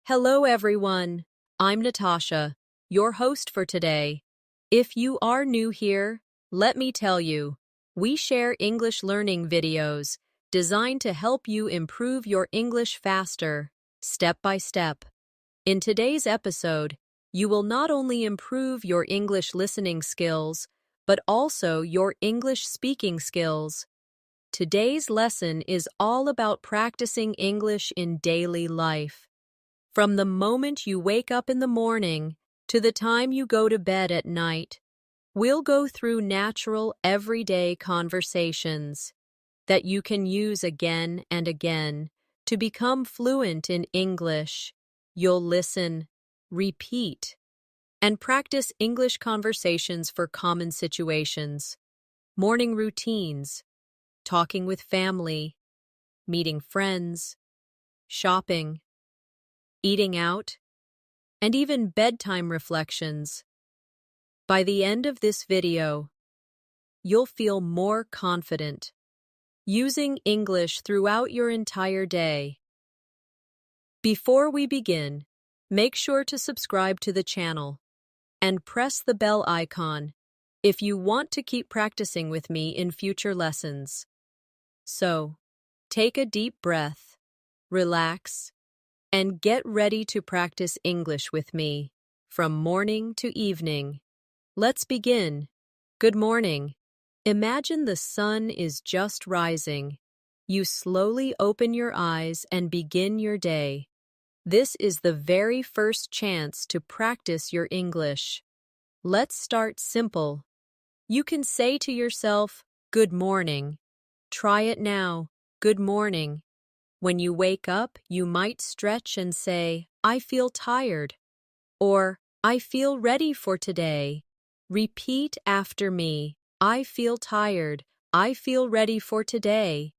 Hello, everyone. I'm Natasha, your host for today. If you are new here, let me tell you, we share English learning videos designed to help you improve your English faster, step by step. In today's episode, you will not only improve your English listening skills, but also your English speaking skills. Today's lesson is all about practicing English in daily life. From the moment you wake up in the morning to the time you go to bed at night, we'll go through natural, everyday conversations that you can use again and again to become fluent in English. You'll listen, repeat, and practice English conversations for common situations, morning routines, talking with family, meeting friends, shopping, eating out, and even bedtime reflections. By the end of this video, you'll feel more confident using English throughout your entire day. Before we begin, make sure to subscribe to the channel and press the bell icon if you want to keep practicing with me in future lessons. So, take a deep breath, relax, and get ready to practice English with me from morning to evening. Let's begin. Good morning. Imagine the sun is just rising. You slowly open your eyes and begin your day. This is the very first chance to practice your English. Let's start simple. You can say to yourself, "Good morning." Try it now. Good morning. When you wake up, you might stretch and say, "I feel tired," or "I feel ready for today." Repeat after me. I feel tired. I feel ready for today.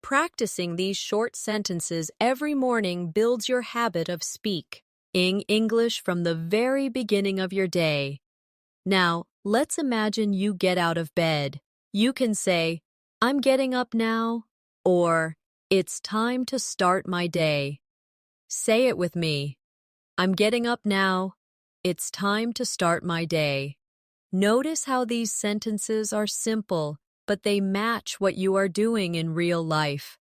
Practicing these short sentences every morning builds your habit of speaking English from the very beginning of your day. Now, let's imagine you get out of bed. You can say, "I'm getting up now," or "It's time to start my day." Say it with me. I'm getting up now. It's time to start my day. Notice how these sentences are simple, but they match what you are doing in real life.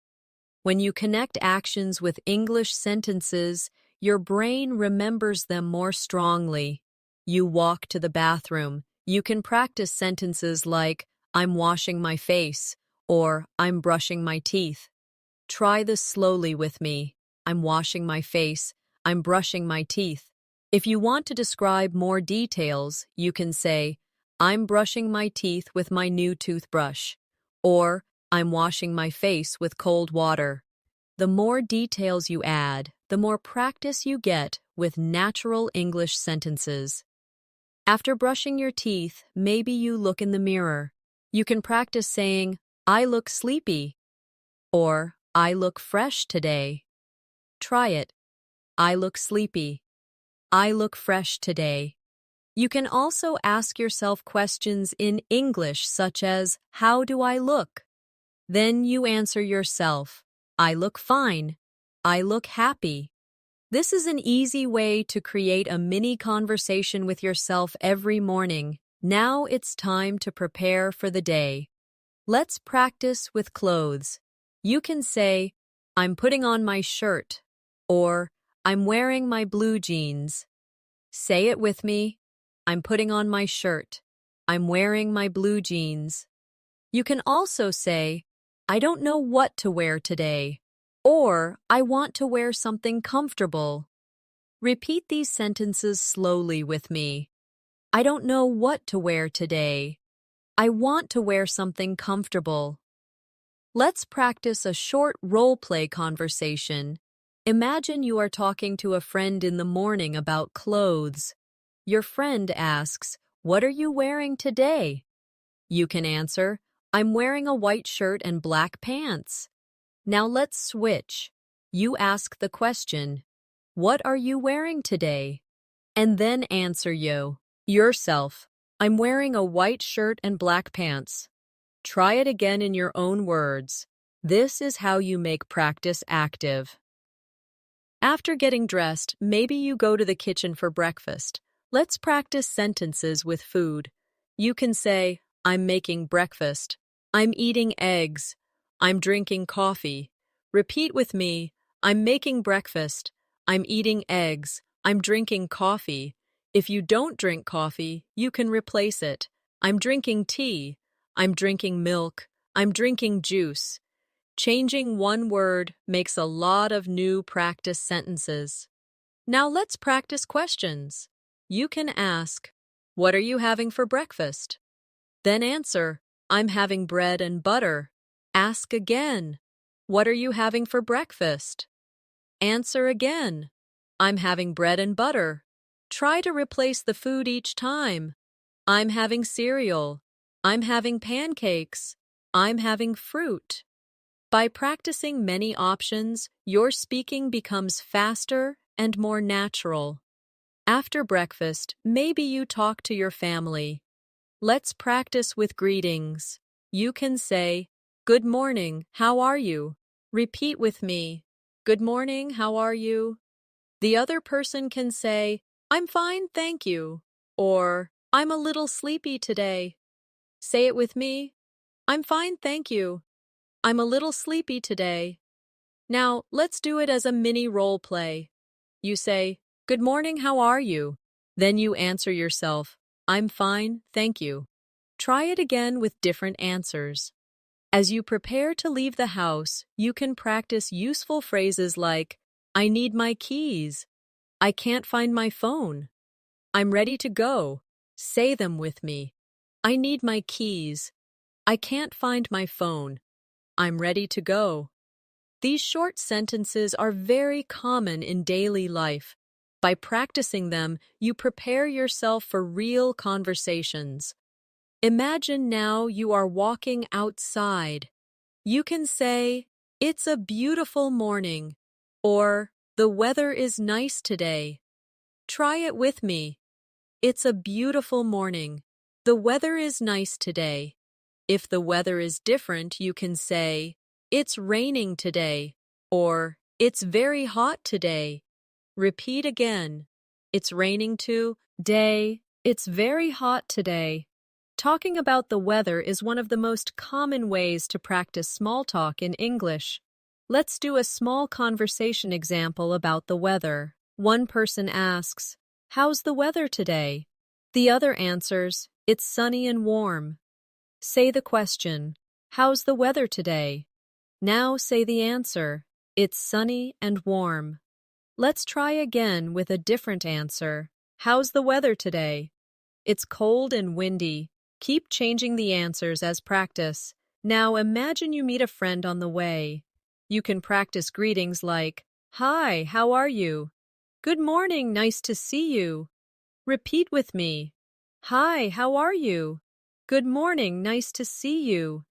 When you connect actions with English sentences, your brain remembers them more strongly. You walk to the bathroom. You can practice sentences like, "I'm washing my face," or "I'm brushing my teeth." Try this slowly with me. I'm washing my face. I'm brushing my teeth. If you want to describe more details, you can say, "I'm brushing my teeth with my new toothbrush," or "I'm washing my face with cold water." The more details you add, the more practice you get with natural English sentences. After brushing your teeth, maybe you look in the mirror. You can practice saying, "I look sleepy," or "I look fresh today." Try it. I look sleepy. I look fresh today. You can also ask yourself questions in English such as, "How do I look?" Then you answer yourself, "I look fine." "I look happy." This is an easy way to create a mini conversation with yourself every morning. Now it's time to prepare for the day. Let's practice with clothes. You can say, "I'm putting on my shirt," or "I'm wearing my blue jeans." Say it with me. I'm putting on my shirt. I'm wearing my blue jeans. You can also say, "I don't know what to wear today," or "I want to wear something comfortable." Repeat these sentences slowly with me. I don't know what to wear today. I want to wear something comfortable. Let's practice a short role-play conversation. Imagine you are talking to a friend in the morning about clothes. Your friend asks, "What are you wearing today?" You can answer, "I'm wearing a white shirt and black pants." Now let's switch. You ask the question, "What are you wearing today?" And then answer yourself, "I'm wearing a white shirt and black pants." Try it again in your own words. This is how you make practice active. After getting dressed, maybe you go to the kitchen for breakfast. Let's practice sentences with food. You can say, I'm making breakfast. I'm eating eggs. I'm drinking coffee. Repeat with me, I'm making breakfast. I'm eating eggs. I'm drinking coffee. If you don't drink coffee, you can replace it. I'm drinking tea. I'm drinking milk. I'm drinking juice. Changing one word makes a lot of new practice sentences. Now let's practice questions. You can ask, what are you having for breakfast? Then answer, I'm having bread and butter. Ask again, what are you having for breakfast? Answer again, I'm having bread and butter. Try to replace the food each time. I'm having cereal. I'm having pancakes. I'm having fruit. By practicing many options, your speaking becomes faster and more natural. After breakfast, maybe you talk to your family. Let's practice with greetings. You can say, Good morning, how are you? Repeat with me, Good morning, how are you? The other person can say, I'm fine, thank you. Or, I'm a little sleepy today. Say it with me, I'm fine, thank you. I'm a little sleepy today. Now, let's do it as a mini role play. You say, Good morning, how are you? Then you answer yourself, I'm fine, thank you. Try it again with different answers. As you prepare to leave the house, you can practice useful phrases like, I need my keys. I can't find my phone. I'm ready to go. Say them with me. I need my keys. I can't find my phone. I'm ready to go. These short sentences are very common in daily life. By practicing them, you prepare yourself for real conversations. Imagine now you are walking outside. You can say, It's a beautiful morning, or The weather is nice today. Try it with me. It's a beautiful morning. The weather is nice today. If the weather is different, you can say, It's raining today, or It's very hot today. Repeat again. It's raining today. It's very hot today. Talking about the weather is one of the most common ways to practice small talk in English. Let's do a small conversation example about the weather. One person asks, How's the weather today? The other answers, It's sunny and warm. Say the question, How's the weather today? Now say the answer, It's sunny and warm. Let's try again with a different answer. How's the weather today? It's cold and windy. Keep changing the answers as practice. Now imagine you meet a friend on the way. You can practice greetings like, Hi, how are you? Good morning, nice to see you. Repeat with me. Hi, how are you? Good morning, nice to see you.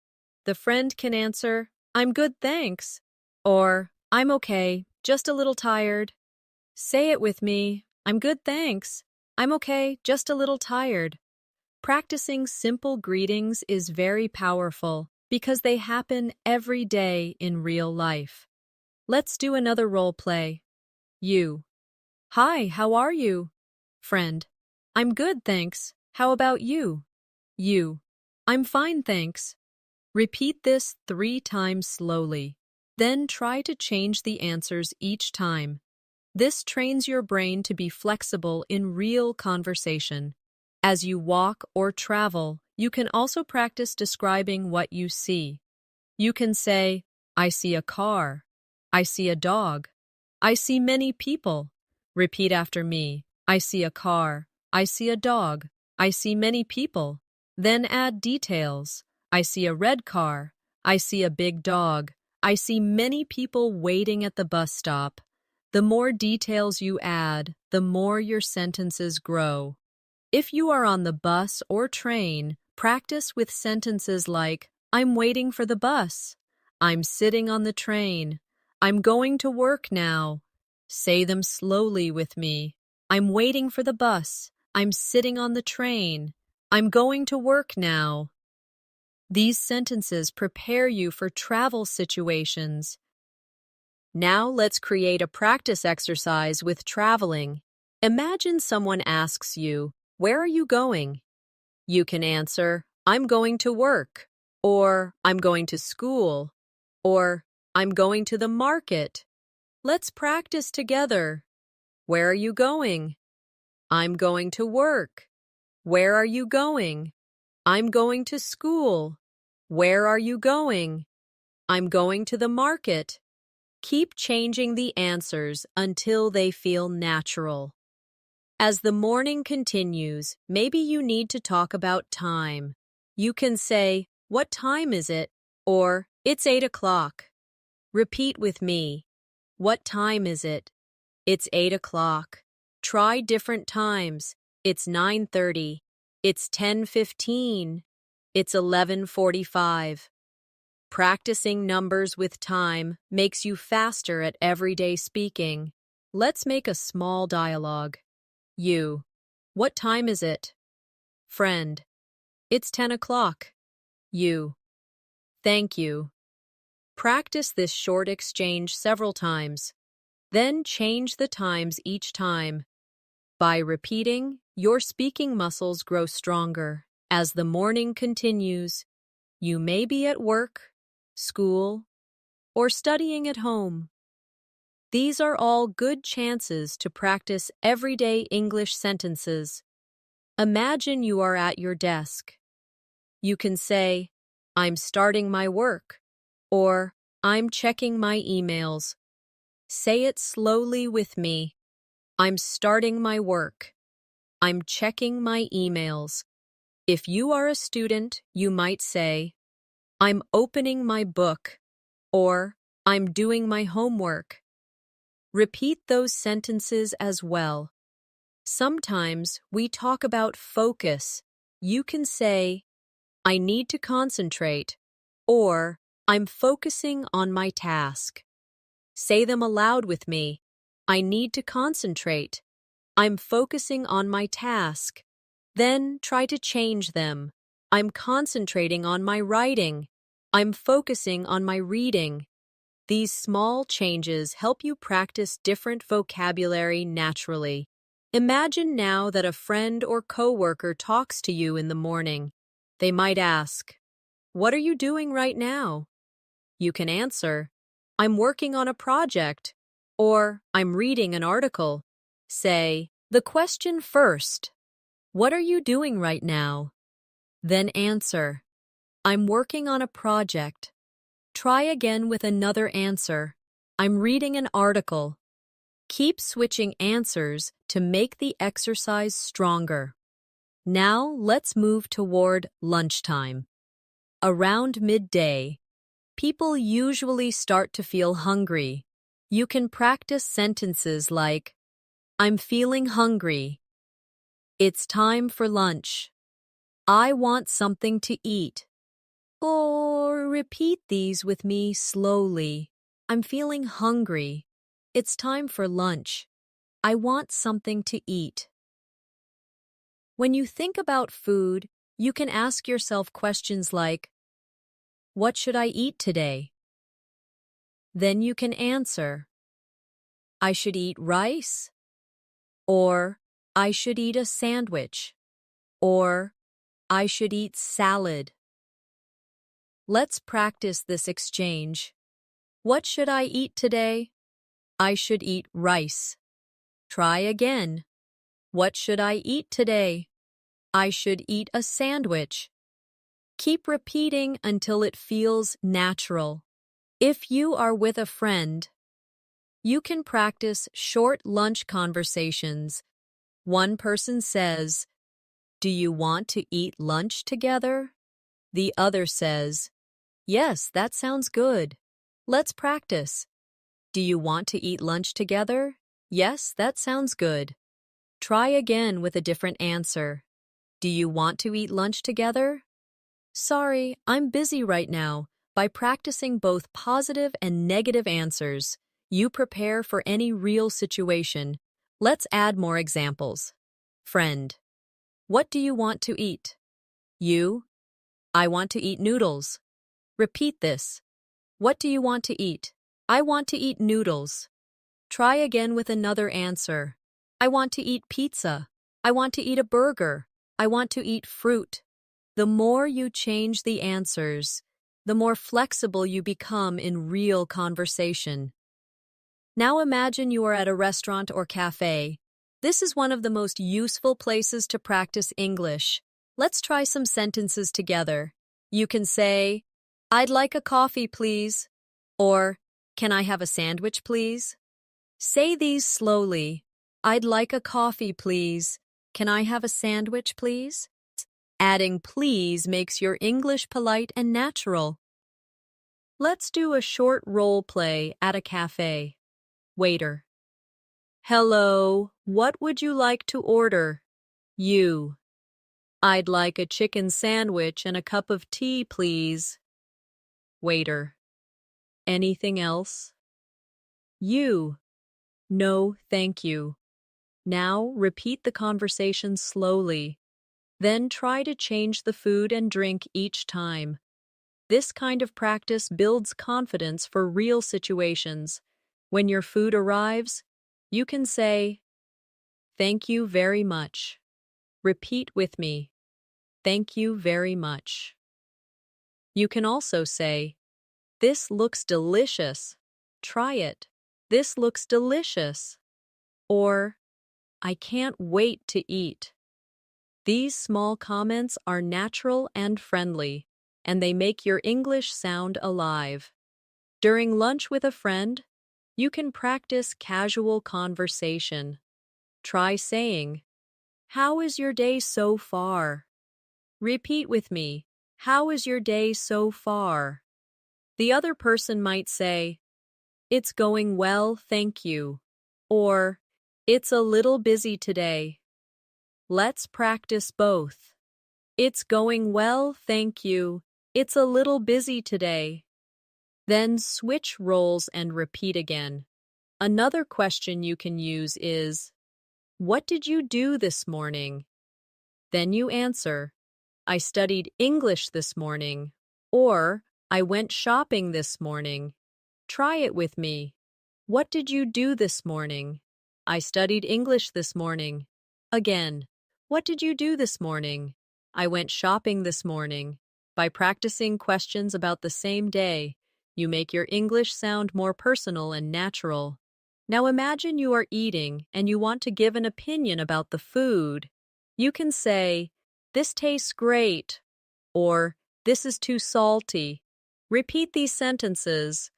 The friend can answer, I'm good, thanks. Or, I'm okay, just a little tired. Say it with me. I'm good, thanks. I'm okay, just a little tired. Practicing simple greetings is very powerful because they happen every day in real life. Let's do another role play. You. Hi, how are you? Friend. I'm good, thanks. How about you? You. I'm fine, thanks. Repeat this 3 times slowly. Then try to change the answers each time. This trains your brain to be flexible in real conversation. As you walk or travel, you can also practice describing what you see. You can say, I see a car. I see a dog. I see many people. Repeat after me. I see a car. I see a dog. I see many people. Then add details. I see a red car. I see a big dog. I see many people waiting at the bus stop. The more details you add, the more your sentences grow. If you are on the bus or train, practice with sentences like, I'm waiting for the bus. I'm sitting on the train. I'm going to work now. Say them slowly with me. I'm waiting for the bus. I'm sitting on the train. I'm going to work now. These sentences prepare you for travel situations. Now let's create a practice exercise with traveling. Imagine someone asks you, "Where are you going?" You can answer, "I'm going to work," or "I'm going to school," or "I'm going to the market." Let's practice together. Where are you going? I'm going to work. Where are you going? I'm going to school. Where are you going? I'm going to the market. Keep changing the answers until they feel natural. As the morning continues, maybe you need to talk about time. You can say, "What time is it?" or "It's 8 o'clock." Repeat with me. What time is it? It's 8 o'clock. Try different times. It's 9:30. It's 10:15. It's 11:45. Practicing numbers with time makes you faster at everyday speaking. Let's make a small dialogue. You. What time is it? Friend. It's 10 o'clock. You. Thank you. Practice this short exchange several times. Then change the times each time. By repeating, your speaking muscles grow stronger. As the morning continues, you may be at work, school, or studying at home. These are all good chances to practice everyday English sentences. Imagine you are at your desk. You can say, "I'm starting my work," or "I'm checking my emails." Say it slowly with me. I'm starting my work. I'm checking my emails. If you are a student, you might say, "I'm opening my book," or "I'm doing my homework." Repeat those sentences as well. Sometimes we talk about focus. You can say, "I need to concentrate," or "I'm focusing on my task." Say them aloud with me. I need to concentrate. I'm focusing on my task. Then try to change them. I'm concentrating on my writing. I'm focusing on my reading. These small changes help you practice different vocabulary naturally. Imagine now that a friend or coworker talks to you in the morning. They might ask, "What are you doing right now?" You can answer, "I'm working on a project," or "I'm reading an article." Say the question first. What are you doing right now? Then answer, "I'm working on a project." Try again with another answer. "I'm reading an article." Keep switching answers to make the exercise stronger. Now let's move toward lunchtime. Around midday, people usually start to feel hungry. You can practice sentences like, "I'm feeling hungry." "It's time for lunch." "I want something to eat." Or repeat these with me slowly. "I'm feeling hungry." "It's time for lunch." "I want something to eat." When you think about food, you can ask yourself questions like, "What should I eat today?" Then you can answer, "I should eat rice," or "I should eat a sandwich," or "I should eat salad." Let's practice this exchange. What should I eat today? I should eat rice. Try again. What should I eat today? I should eat a sandwich. Keep repeating until it feels natural. If you are with a friend, you can practice short lunch conversations. One person says, "Do you want to eat lunch together?" The other says, "Yes, that sounds good." Let's practice. "Do you want to eat lunch together?" "Yes, that sounds good." Try again with a different answer. "Do you want to eat lunch together?" "Sorry, I'm busy right now." By practicing both positive and negative answers, you prepare for any real situation. Let's add more examples. Friend. What do you want to eat? You. I want to eat noodles. Repeat this. What do you want to eat? I want to eat noodles. Try again with another answer. I want to eat pizza. I want to eat a burger. I want to eat fruit. The more you change the answers, the more flexible you become in real conversation. Now imagine you are at a restaurant or cafe. This is one of the most useful places to practice English. Let's try some sentences together. You can say, "I'd like a coffee, please," or "Can I have a sandwich, please?" Say these slowly. "I'd like a coffee, please. Can I have a sandwich, please?" Adding please makes your English polite and natural. Let's do a short role play at a cafe. Waiter. "Hello, what would you like to order?" You. "I'd like a chicken sandwich and a cup of tea, please." Waiter. "Anything else?" You. "No, thank you." Now repeat the conversation slowly. Then try to change the food and drink each time. This kind of practice builds confidence for real situations. When your food arrives, you can say, "Thank you very much." Repeat with me, "Thank you very much." You can also say, "This looks delicious. Try it. This looks delicious." Or, "I can't wait to eat." These small comments are natural and friendly, and they make your English sound alive. During lunch with a friend, you can practice casual conversation. Try saying, "How is your day so far?" Repeat with me, "How is your day so far?" The other person might say, "It's going well, thank you," or "It's a little busy today." Let's practice both. "It's going well, thank you. It's a little busy today." Then switch roles and repeat again. Another question you can use is, "What did you do this morning?" Then you answer, "I studied English this morning," or "I went shopping this morning." Try it with me. "What did you do this morning?" "I studied English this morning." Again, "What did you do this morning?" "I went shopping this morning." By practicing questions about the same day, you make your English sound more personal and natural. Now imagine you are eating and you want to give an opinion about the food. You can say, "This tastes great," or "This is too salty." Repeat these sentences.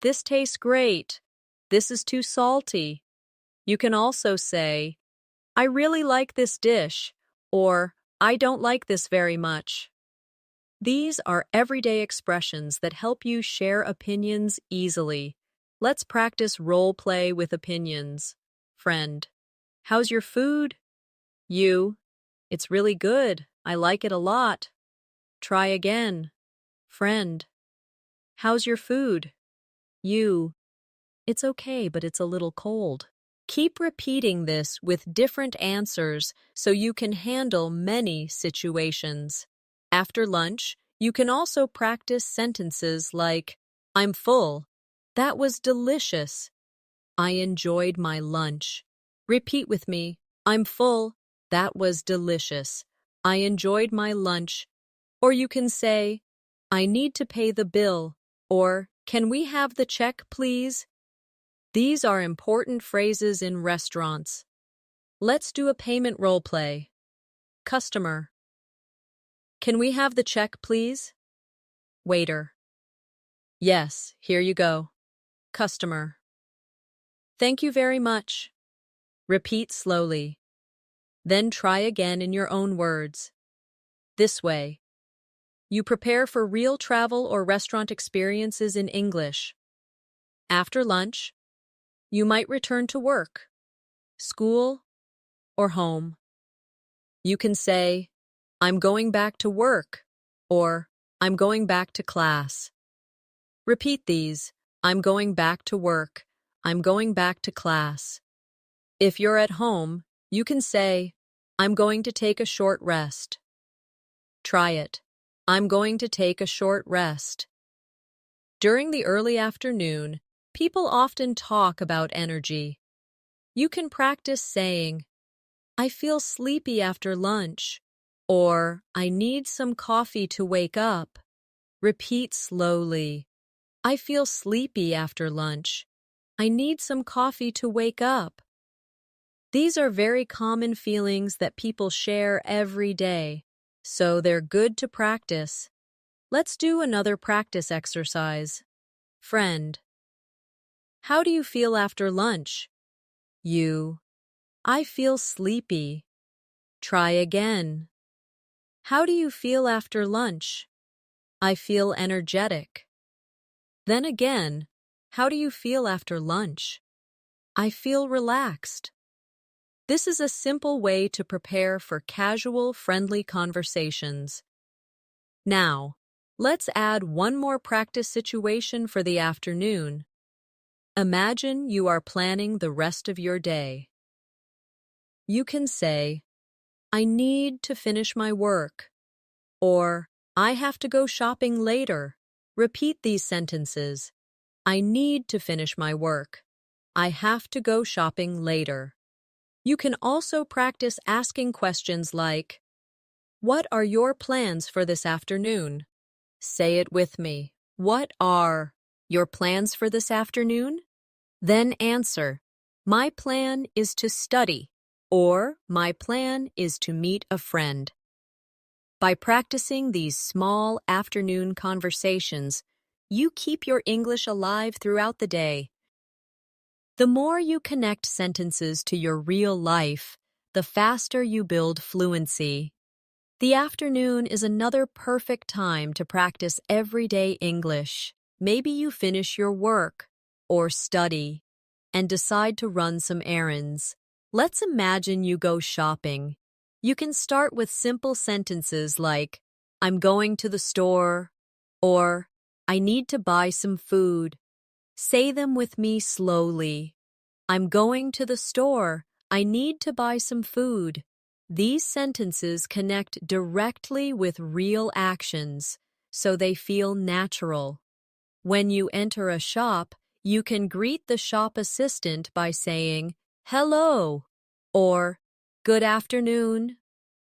"This tastes great." "This is too salty." You can also say, "I really like this dish," or "I don't like this very much." These are everyday expressions that help you share opinions easily. Let's practice role play with opinions. Friend. "How's your food?" You. "It's really good. I like it a lot." Try again. Friend. "How's your food?" You. "It's okay, but it's a little cold." Keep repeating this with different answers so you can handle many situations. After lunch, you can also practice sentences like, "I'm full." "That was delicious." "I enjoyed my lunch." Repeat with me, "I'm full." "That was delicious." "I enjoyed my lunch." Or you can say, "I need to pay the bill," or "Can we have the check, please?" These are important phrases in restaurants. Let's do a payment role play. Customer. "Can we have the check, please?" Waiter. "Yes, here you go." Customer. "Thank you very much." Repeat slowly. Then try again in your own words. This way, you prepare for real travel or restaurant experiences in English. After lunch, you might return to work, school, or home. You can say, "I'm going back to work," or "I'm going back to class." Repeat these. "I'm going back to work." "I'm going back to class." If you're at home, you can say, "I'm going to take a short rest." Try it. "I'm going to take a short rest." During the early afternoon, People often talk about energy. You can practice saying, I feel sleepy after lunch, or I need some coffee to wake up. Repeat slowly. I feel sleepy after lunch. I need some coffee to wake up. These are very common feelings that people share every day, so they're good to practice. Let's do another practice exercise. Friend. How do you feel after lunch? You. I feel sleepy. Try again. How do you feel after lunch? I feel energetic. Then again, how do you feel after lunch? I feel relaxed. This is a simple way to prepare for casual, friendly conversations. Now, let's add one more practice situation for the afternoon. Imagine you are planning the rest of your day. You can say, I need to finish my work, or I have to go shopping later. Repeat these sentences. I need to finish my work. I have to go shopping later. You can also practice asking questions like, what are your plans for this afternoon? Say it with me. What are your plans for this afternoon? Then answer, my plan is to study, or my plan is to meet a friend. By practicing these small afternoon conversations, you keep your English alive throughout the day. The more you connect sentences to your real life, the faster you build fluency. The afternoon is another perfect time to practice everyday English. Maybe you finish your work or study and decide to run some errands. Let's imagine you go shopping. You can start with simple sentences like, I'm going to the store, or I need to buy some food. Say them with me slowly. I'm going to the store. I need to buy some food. These sentences connect directly with real actions, so they feel natural. When you enter a shop, you can greet the shop assistant by saying, hello, or good afternoon.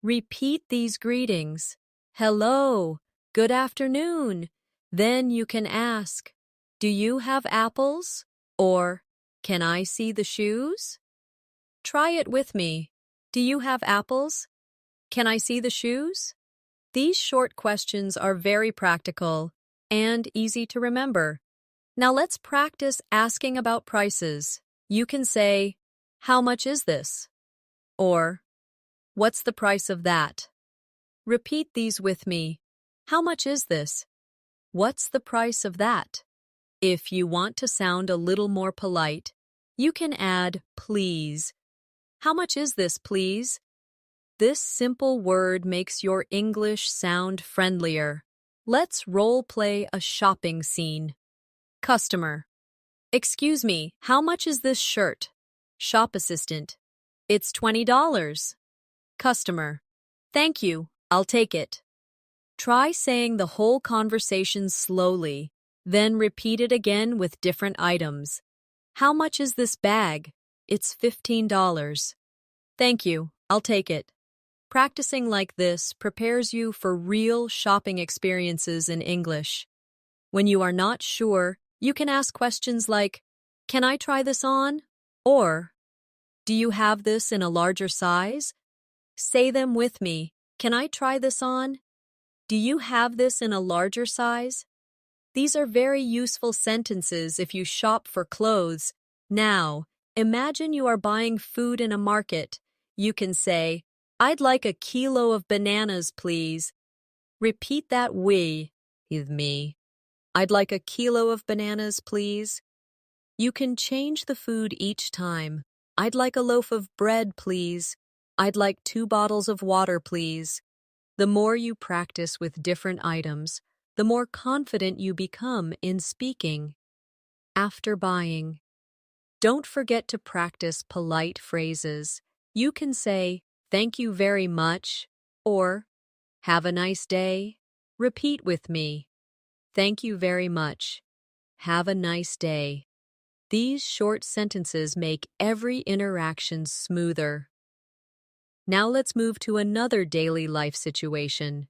Repeat these greetings. Hello, good afternoon. Then you can ask, do you have apples? Or, can I see the shoes? Try it with me. Do you have apples? Can I see the shoes? These short questions are very practical and easy to remember. Now let's practice asking about prices. You can say, how much is this? Or, what's the price of that? Repeat these with me. How much is this? What's the price of that? If you want to sound a little more polite, you can add please. How much is this, please? This simple word makes your English sound friendlier. Let's role play a shopping scene. Customer. Excuse me, how much is this shirt? Shop assistant. It's $20. Customer. Thank you, I'll take it. Try saying the whole conversation slowly, then repeat it again with different items. How much is this bag? It's $15. Thank you, I'll take it. Practicing like this prepares you for real shopping experiences in English. When you are not sure, you can ask questions like, can I try this on? Or, do you have this in a larger size? Say them with me. Can I try this on? Do you have this in a larger size? These are very useful sentences if you shop for clothes. Now, imagine you are buying food in a market. You can say, I'd like a kilo of bananas, please. Repeat that with me. I'd like a kilo of bananas, please. You can change the food each time. I'd like a loaf of bread, please. I'd like 2 bottles of water, please. The more you practice with different items, the more confident you become in speaking. After buying, don't forget to practice polite phrases. You can say, thank you very much, or have a nice day. Repeat with me. Thank you very much. Have a nice day. These short sentences make every interaction smoother. Now let's move to another daily life situation.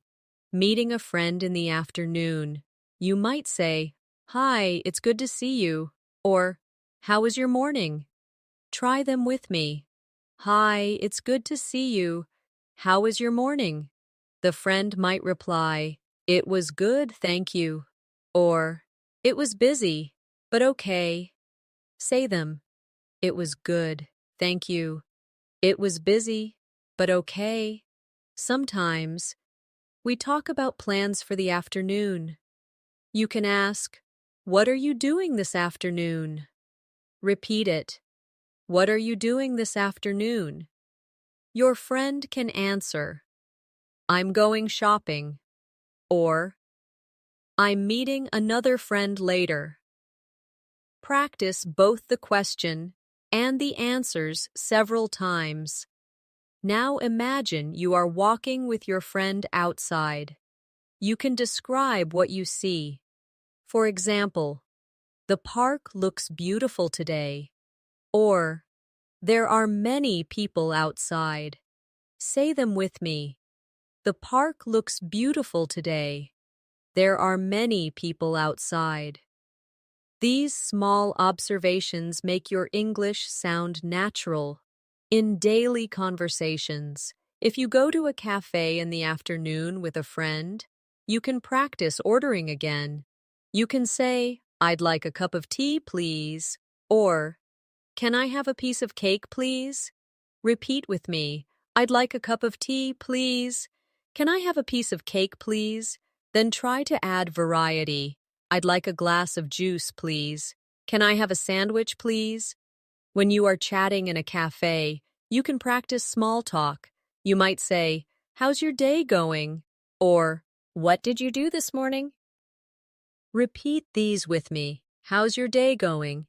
Meeting a friend in the afternoon. You might say, "Hi, it's good to see you," or "How was your morning?" Try them with me. "Hi, it's good to see you. How was your morning?" The friend might reply, "It was good, thank you." Or, "It was busy, but okay." Say them. It was good, thank you. It was busy, but okay. Sometimes, we talk about plans for the afternoon. You can ask, "What are you doing this afternoon?" Repeat it. "What are you doing this afternoon?" Your friend can answer, "I'm going shopping," or "I'm meeting another friend later." Practice both the question and the answers several times. Now imagine you are walking with your friend outside. You can describe what you see. For example, "The park looks beautiful today," or "There are many people outside." Say them with me. The park looks beautiful today. There are many people outside. These small observations make your English sound natural. In daily conversations, if you go to a cafe in the afternoon with a friend, you can practice ordering again. You can say, "I'd like a cup of tea, please," or "Can I have a piece of cake, please?" Repeat with me. "I'd like a cup of tea, please." "Can I have a piece of cake, please?" Then try to add variety. "I'd like a glass of juice, please." "Can I have a sandwich, please?" When you are chatting in a cafe, you can practice small talk. You might say, "How's your day going?" Or, "What did you do this morning?" Repeat these with me. How's your day going?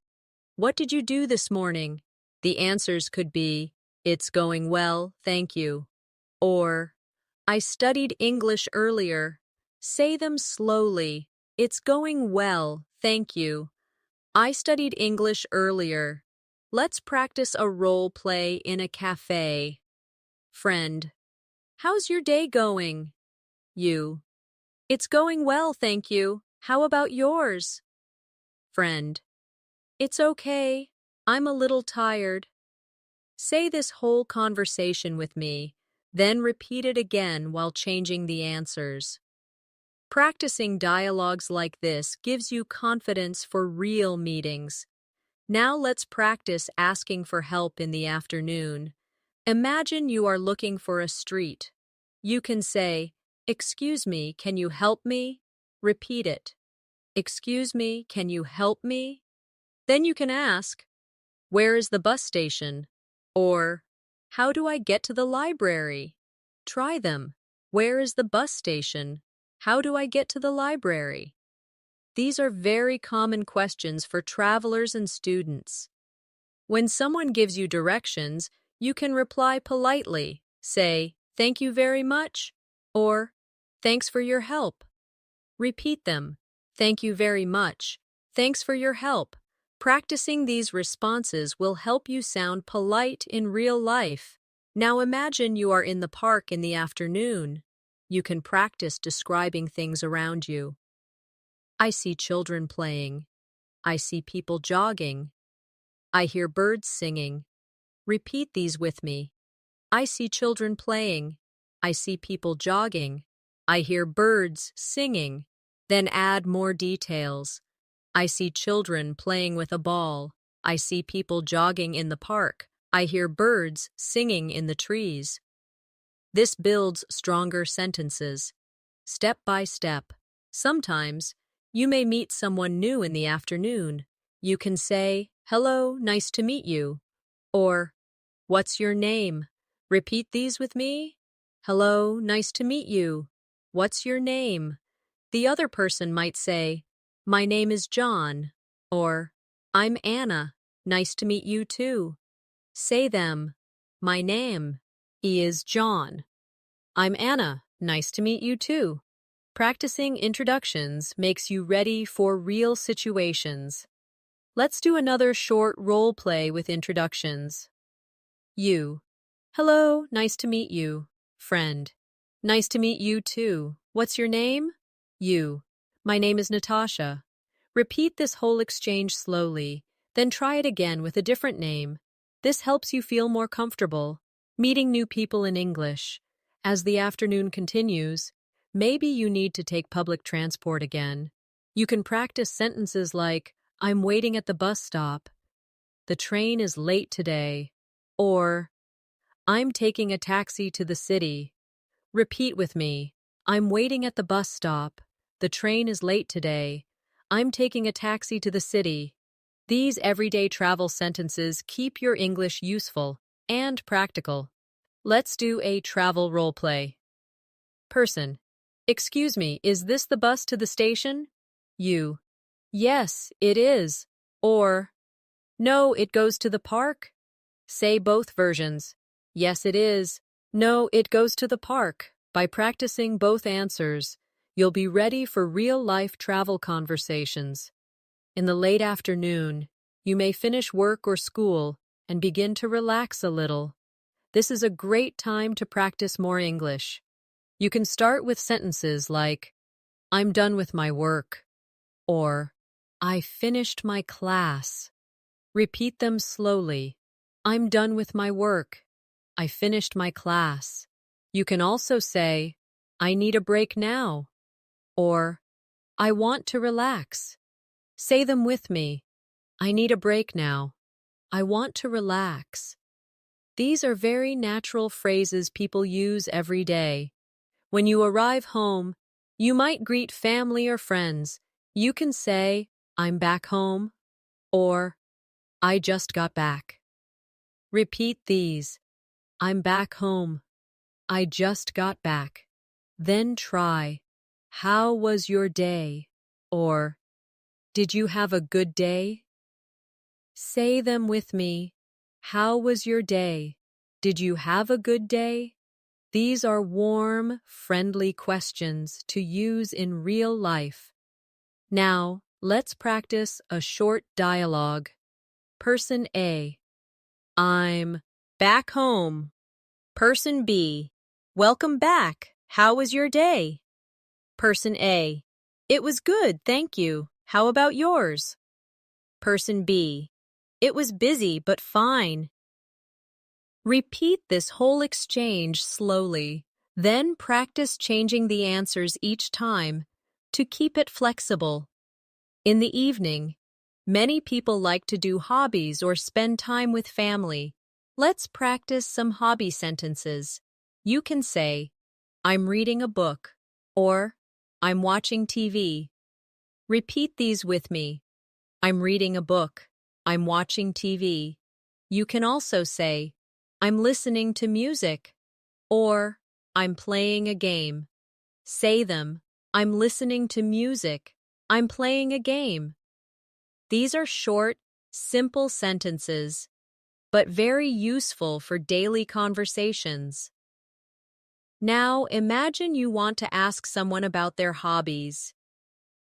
What did you do this morning? The answers could be, "It's going well, thank you." Or, "I studied English earlier." Say them slowly. "It's going well, thank you." "I studied English earlier." Let's practice a role play in a cafe. Friend, "How's your day going?" You, "It's going well, thank you. How about yours?" Friend, "It's okay. I'm a little tired." Say this whole conversation with me, then repeat it again while changing the answers. Practicing dialogues like this gives you confidence for real meetings. Now let's practice asking for help in the afternoon. Imagine you are looking for a street. You can say, "Excuse me, can you help me?" Repeat it. "Excuse me, can you help me?" Then you can ask, "Where is the bus station?" Or, "How do I get to the library?" Try them. Where is the bus station? How do I get to the library? These are very common questions for travelers and students. When someone gives you directions, you can reply politely. Say, "Thank you very much," or "Thanks for your help." Repeat them. "Thank you very much." "Thanks for your help." Practicing these responses will help you sound polite in real life. Now imagine you are in the park in the afternoon. You can practice describing things around you. I see children playing. I see people jogging. I hear birds singing. Repeat these with me. I see children playing. I see people jogging. I hear birds singing. Then add more details. I see children playing with a ball. I see people jogging in the park. I hear birds singing in the trees. This builds stronger sentences. Step by step. Sometimes, you may meet someone new in the afternoon. You can say, "Hello, nice to meet you." Or, "What's your name?" Repeat these with me. Hello, nice to meet you. What's your name? The other person might say, "My name is John," or "I'm Anna. Nice to meet you too." Say them. My name is John. I'm Anna. Nice to meet you too. Practicing introductions makes you ready for real situations. Let's do another short role play with introductions. You. Hello, nice to meet you. Friend. Nice to meet you too. What's your name? You. My name is Natasha. Repeat this whole exchange slowly, then try it again with a different name. This helps you feel more comfortable. Meeting new people in English. As the afternoon continues, maybe you need to take public transport again. You can practice sentences like, I'm waiting at the bus stop. The train is late today. Or, I'm taking a taxi to the city. Repeat with me. I'm waiting at the bus stop. The train is late today. I'm taking a taxi to the city. These everyday travel sentences keep your English useful and practical. Let's do a travel role play. Person. Excuse me, is this the bus to the station? You. Yes, it is. Or, no, it goes to the park. Say both versions. Yes, it is. No, it goes to the park. By practicing both answers, you'll be ready for real-life travel conversations. In the late afternoon, you may finish work or school and begin to relax a little. This is a great time to practice more English. You can start with sentences like, I'm done with my work, or I finished my class. Repeat them slowly. I'm done with my work. I finished my class. You can also say, I need a break now, or I want to relax. Say them with me. I need a break now. I want to relax. These are very natural phrases people use every day. When you arrive home, you might greet family or friends. You can say, I'm back home, or I just got back. Repeat these. I'm back home. I just got back. Then try, how was your day? Or, did you have a good day? Say them with me. How was your day? Did you have a good day? These are warm, friendly questions to use in real life. Now, let's practice a short dialogue. Person A. I'm back home. Person B. Welcome back. How was your day? Person A. It was good, thank you. How about yours? Person B. It was busy, but fine. Repeat this whole exchange slowly, then practice changing the answers each time to keep it flexible. In the evening, many people like to do hobbies or spend time with family. Let's practice some hobby sentences. You can say, I'm reading a book, or I'm watching TV. Repeat these with me. I'm reading a book. I'm watching TV. You can also say, I'm listening to music, or I'm playing a game. Say them. I'm listening to music. I'm playing a game. These are short, simple sentences, but very useful for daily conversations. Now imagine you want to ask someone about their hobbies.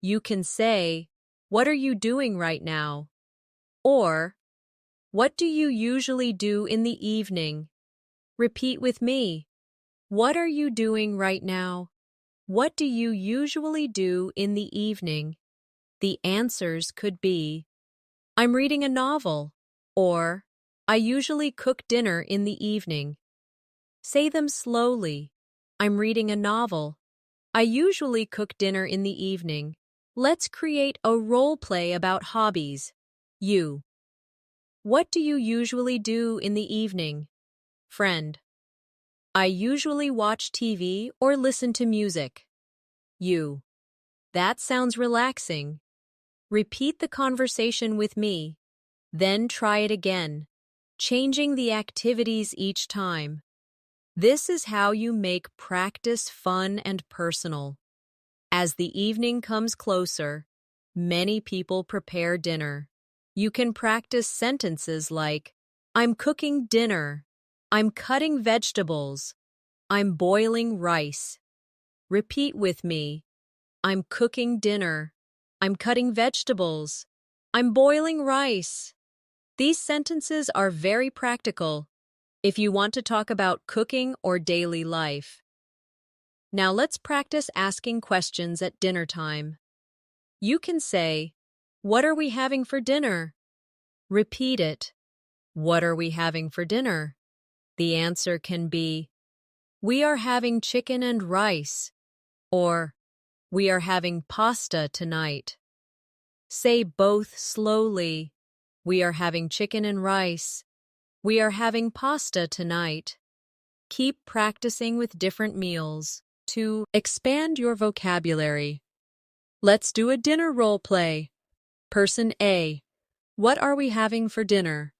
You can say, what are you doing right now? Or, what do you usually do in the evening? Repeat with me. What are you doing right now? What do you usually do in the evening? The answers could be, I'm reading a novel, or I usually cook dinner in the evening. Say them slowly. I'm reading a novel. I usually cook dinner in the evening. Let's create a role play about hobbies. You. What do you usually do in the evening? Friend. I usually watch TV or listen to music. You. That sounds relaxing. Repeat the conversation with me. Then try it again, changing the activities each time. This is how you make practice fun and personal. As the evening comes closer, many people prepare dinner. You can practice sentences like, I'm cooking dinner. I'm cutting vegetables. I'm boiling rice. Repeat with me. I'm cooking dinner. I'm cutting vegetables. I'm boiling rice. These sentences are very practical if you want to talk about cooking or daily life. Now let's practice asking questions at dinner time. You can say, "What are we having for dinner?" Repeat it. What are we having for dinner? The answer can be, "We are having chicken and rice," or "We are having pasta tonight." Say both slowly. We are having chicken and rice. We are having pasta tonight. Keep practicing with different meals to expand your vocabulary. Let's do a dinner role play. Person A, what are we having for dinner?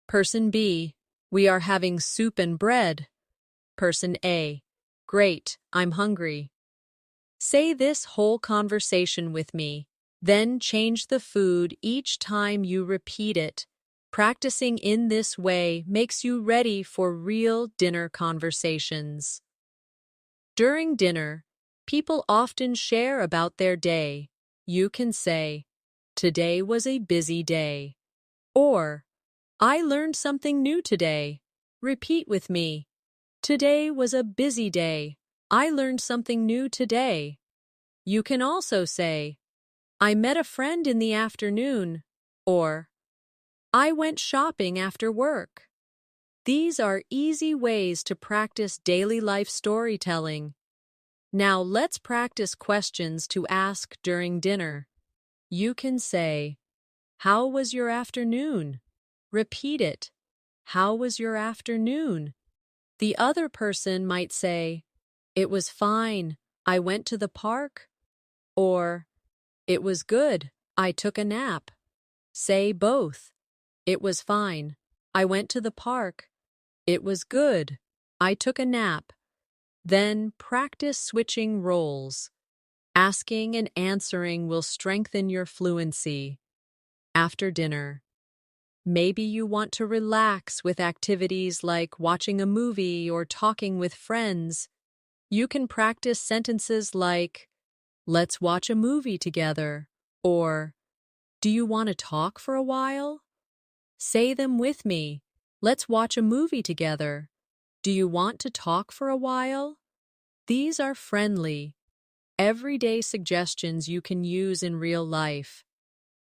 Person B, we are having soup and bread. Person A, great, I'm hungry. Say this whole conversation with me, then change the food each time you repeat it. Practicing in this way makes you ready for real dinner conversations. During dinner, people often share about their day. You can say, "Today was a busy day," or "I learned something new today." Repeat with me. Today was a busy day. I learned something new today. You can also say, "I met a friend in the afternoon," or "I went shopping after work." These are easy ways to practice daily life storytelling. Now let's practice questions to ask during dinner. You can say, "How was your afternoon?" Repeat it. How was your afternoon? The other person might say, "It was fine. I went to the park." Or, "It was good. I took a nap." Say both. It was fine. I went to the park. It was good. I took a nap. Then practice switching roles. Asking and answering will strengthen your fluency. After dinner, maybe you want to relax with activities like watching a movie or talking with friends. You can practice sentences like, "Let's watch a movie together," or "Do you want to talk for a while?" Say them with me. Let's watch a movie together. Do you want to talk for a while? These are friendly, everyday suggestions you can use in real life.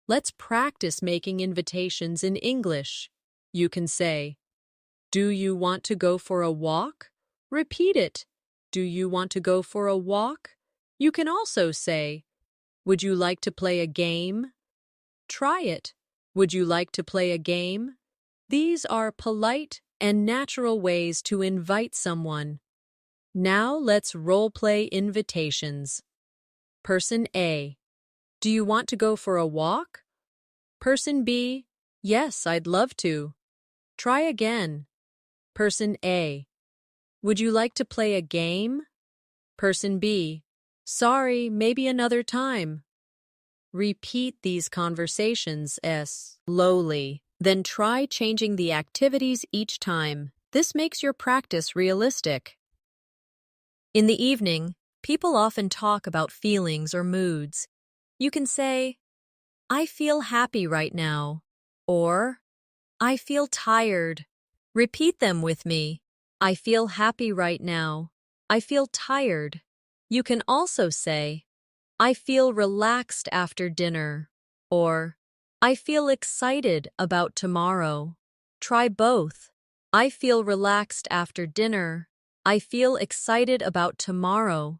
Let's practice making invitations in English. You can say, "Do you want to go for a walk?" Repeat it. Do you want to go for a walk? You can also say, "Would you like to play a game?" Try it. Would you like to play a game? These are polite and natural ways to invite someone. Now let's role-play invitations. Person A, do you want to go for a walk? Person B, yes, I'd love to. Try again. Person A, would you like to play a game? Person B, sorry, maybe another time. Repeat these conversations slowly, then try changing the activities each time. This makes your practice realistic. In the evening, people often talk about feelings or moods. You can say, "I feel happy right now," or "I feel tired." Repeat them with me. I feel happy right now. I feel tired. You can also say, "I feel relaxed after dinner," or "I feel excited about tomorrow." Try both. I feel relaxed after dinner. I feel excited about tomorrow.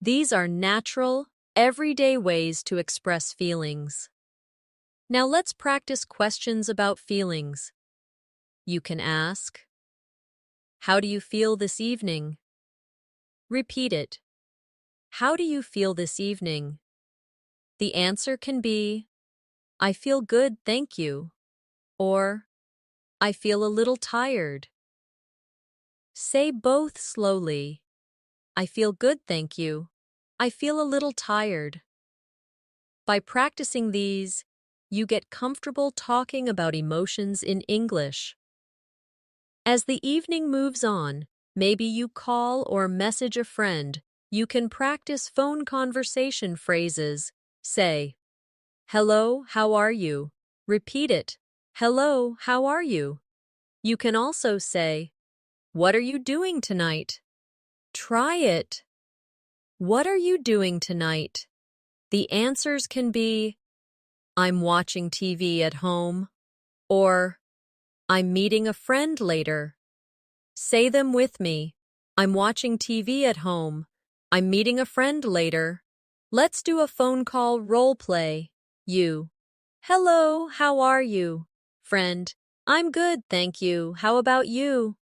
These are natural, everyday ways to express feelings. Now let's practice questions about feelings. You can ask, "How do you feel this evening?" Repeat it. How do you feel this evening? The answer can be, "I feel good, thank you," or "I feel a little tired." Say both slowly. I feel good, thank you. I feel a little tired. By practicing these, you get comfortable talking about emotions in English. As the evening moves on, maybe you call or message a friend. You can practice phone conversation phrases. Say, "Hello, how are you?" Repeat it. Hello, how are you? You can also say, what are you doing tonight? Try it. What are you doing tonight? The answers can be, I'm watching TV at home, or I'm meeting a friend later. Say them with me. I'm watching TV at home. I'm meeting a friend later. Let's do a phone call role play. You. Hello, how are you? Friend. I'm good, thank you. How about you?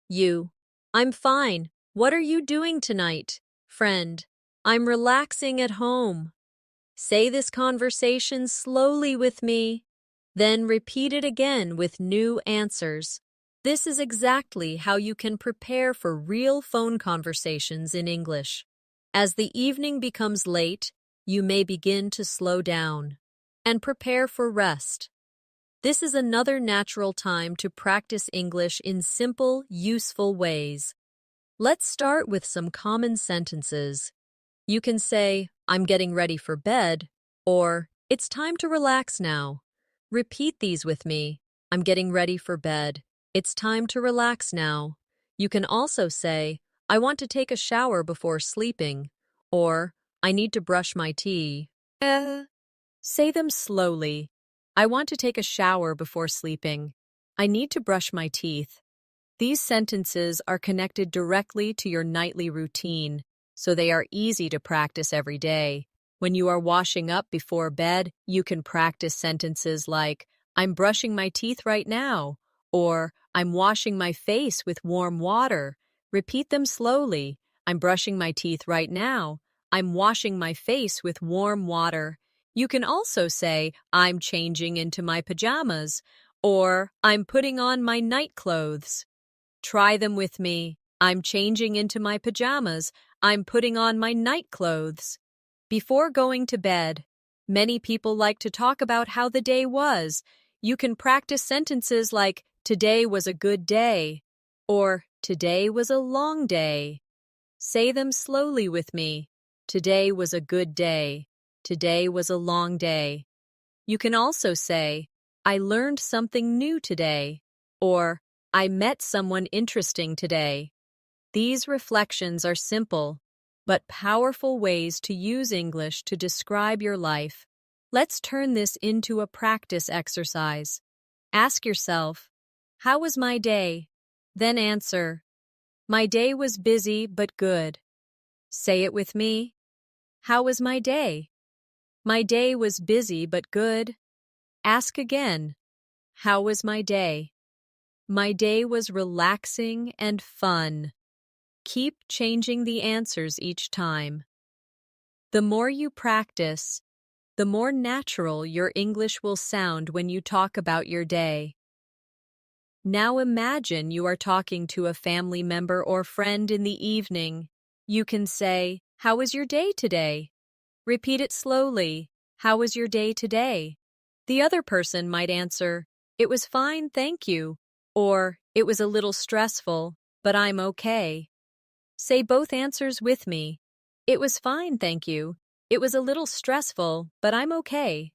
You. I'm fine. What are you doing tonight? Friend. I'm relaxing at home. Say this conversation slowly with me, then repeat it again with new answers. This is exactly how you can prepare for real phone conversations in English. As the evening becomes late, you may begin to slow down and prepare for rest. This is another natural time to practice English in simple, useful ways. Let's start with some common sentences. You can say, I'm getting ready for bed, or it's time to relax now. Repeat these with me. I'm getting ready for bed. It's time to relax now. You can also say, I want to take a shower before sleeping, or I need to brush my teeth. Say them slowly. I want to take a shower before sleeping. I need to brush my teeth. These sentences are connected directly to your nightly routine, so they are easy to practice every day. When you are washing up before bed, you can practice sentences like, I'm brushing my teeth right now, or I'm washing my face with warm water. Repeat them slowly. I'm brushing my teeth right now. I'm washing my face with warm water. You can also say, I'm changing into my pajamas, or I'm putting on my night clothes. Try them with me. I'm changing into my pajamas. I'm putting on my night clothes. Before going to bed, many people like to talk about how the day was. You can practice sentences like, today was a good day, or today was a long day. Say them slowly with me. Today was a good day. Today was a long day. You can also say, I learned something new today, or I met someone interesting today. These reflections are simple, but powerful ways to use English to describe your life. Let's turn this into a practice exercise. Ask yourself, how was my day? Then answer, my day was busy but good. Say it with me. How was my day? My day was busy but good. Ask again, how was my day? My day was relaxing and fun. Keep changing the answers each time. The more you practice, the more natural your English will sound when you talk about your day. Now imagine you are talking to a family member or friend in the evening. You can say, how was your day today? Repeat it slowly. How was your day today? The other person might answer, it was fine, thank you, or it was a little stressful, but I'm okay. Say both answers with me. It was fine, thank you. It was a little stressful, but I'm okay.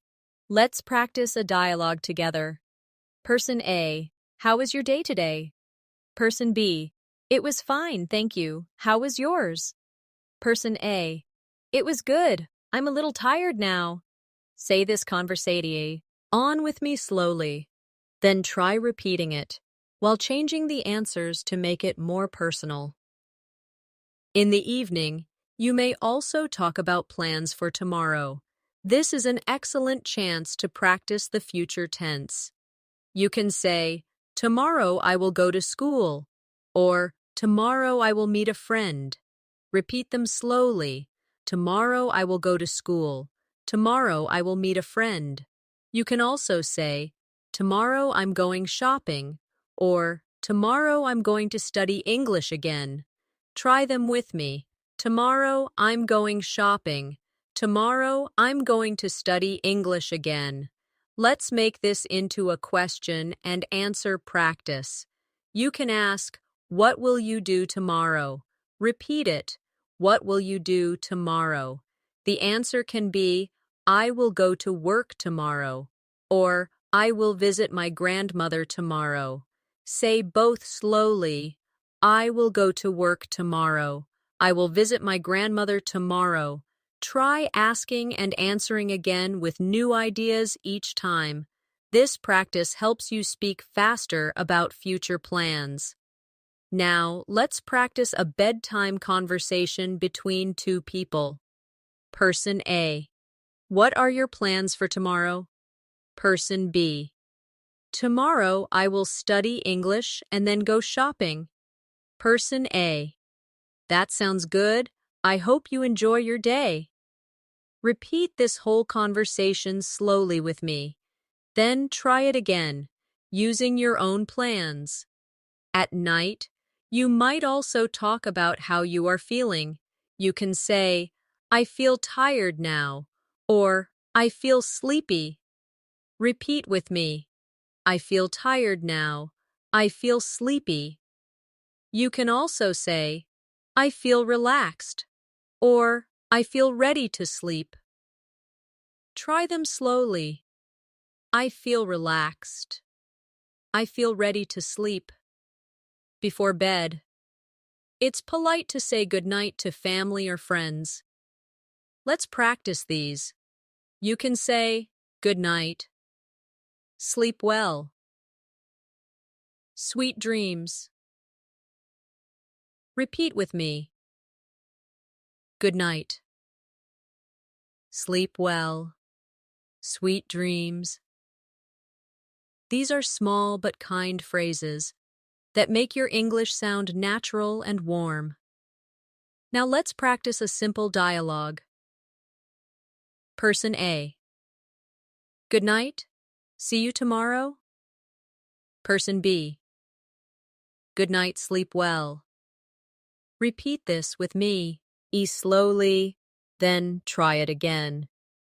Let's practice a dialogue together. Person A, how was your day today? Person B, it was fine, thank you. How was yours? Person A, it was good. I'm a little tired now. Say this conversation on with me slowly. Then try repeating it, while changing the answers to make it more personal. In the evening, you may also talk about plans for tomorrow. This is an excellent chance to practice the future tense. You can say, tomorrow I will go to school, or tomorrow I will meet a friend. Repeat them slowly. Tomorrow I will go to school. Tomorrow I will meet a friend. You can also say, tomorrow I'm going shopping, or tomorrow I'm going to study English again. Try them with me. Tomorrow I'm going shopping. Tomorrow I'm going to study English again. Let's make this into a question and answer practice. You can ask, what will you do tomorrow? Repeat it. What will you do tomorrow? The answer can be, I will go to work tomorrow, or I will visit my grandmother tomorrow. Say both slowly. I will go to work tomorrow. I will visit my grandmother tomorrow. Try asking and answering again with new ideas each time. This practice helps you speak faster about future plans. Now, let's practice a bedtime conversation between two people. Person A. What are your plans for tomorrow? Person B. Tomorrow I will study English and then go shopping. Person A. That sounds good. I hope you enjoy your day. Repeat this whole conversation slowly with me. Then try it again, using your own plans. At night, you might also talk about how you are feeling. You can say, I feel tired now, or I feel sleepy. Repeat with me. I feel tired now. I feel sleepy. You can also say, I feel relaxed, or I feel ready to sleep. Try them slowly. I feel relaxed. I feel ready to sleep. Before bed, it's polite to say goodnight to family or friends. Let's practice these. You can say, good night. Sleep well. Sweet dreams. Repeat with me. Good night. Sleep well. Sweet dreams. These are small but kind phrases that make your English sound natural and warm. Now let's practice a simple dialogue. Person A. Good night. See you tomorrow. Person B. Good night, sleep well. Repeat this with me. Slowly, then try it again.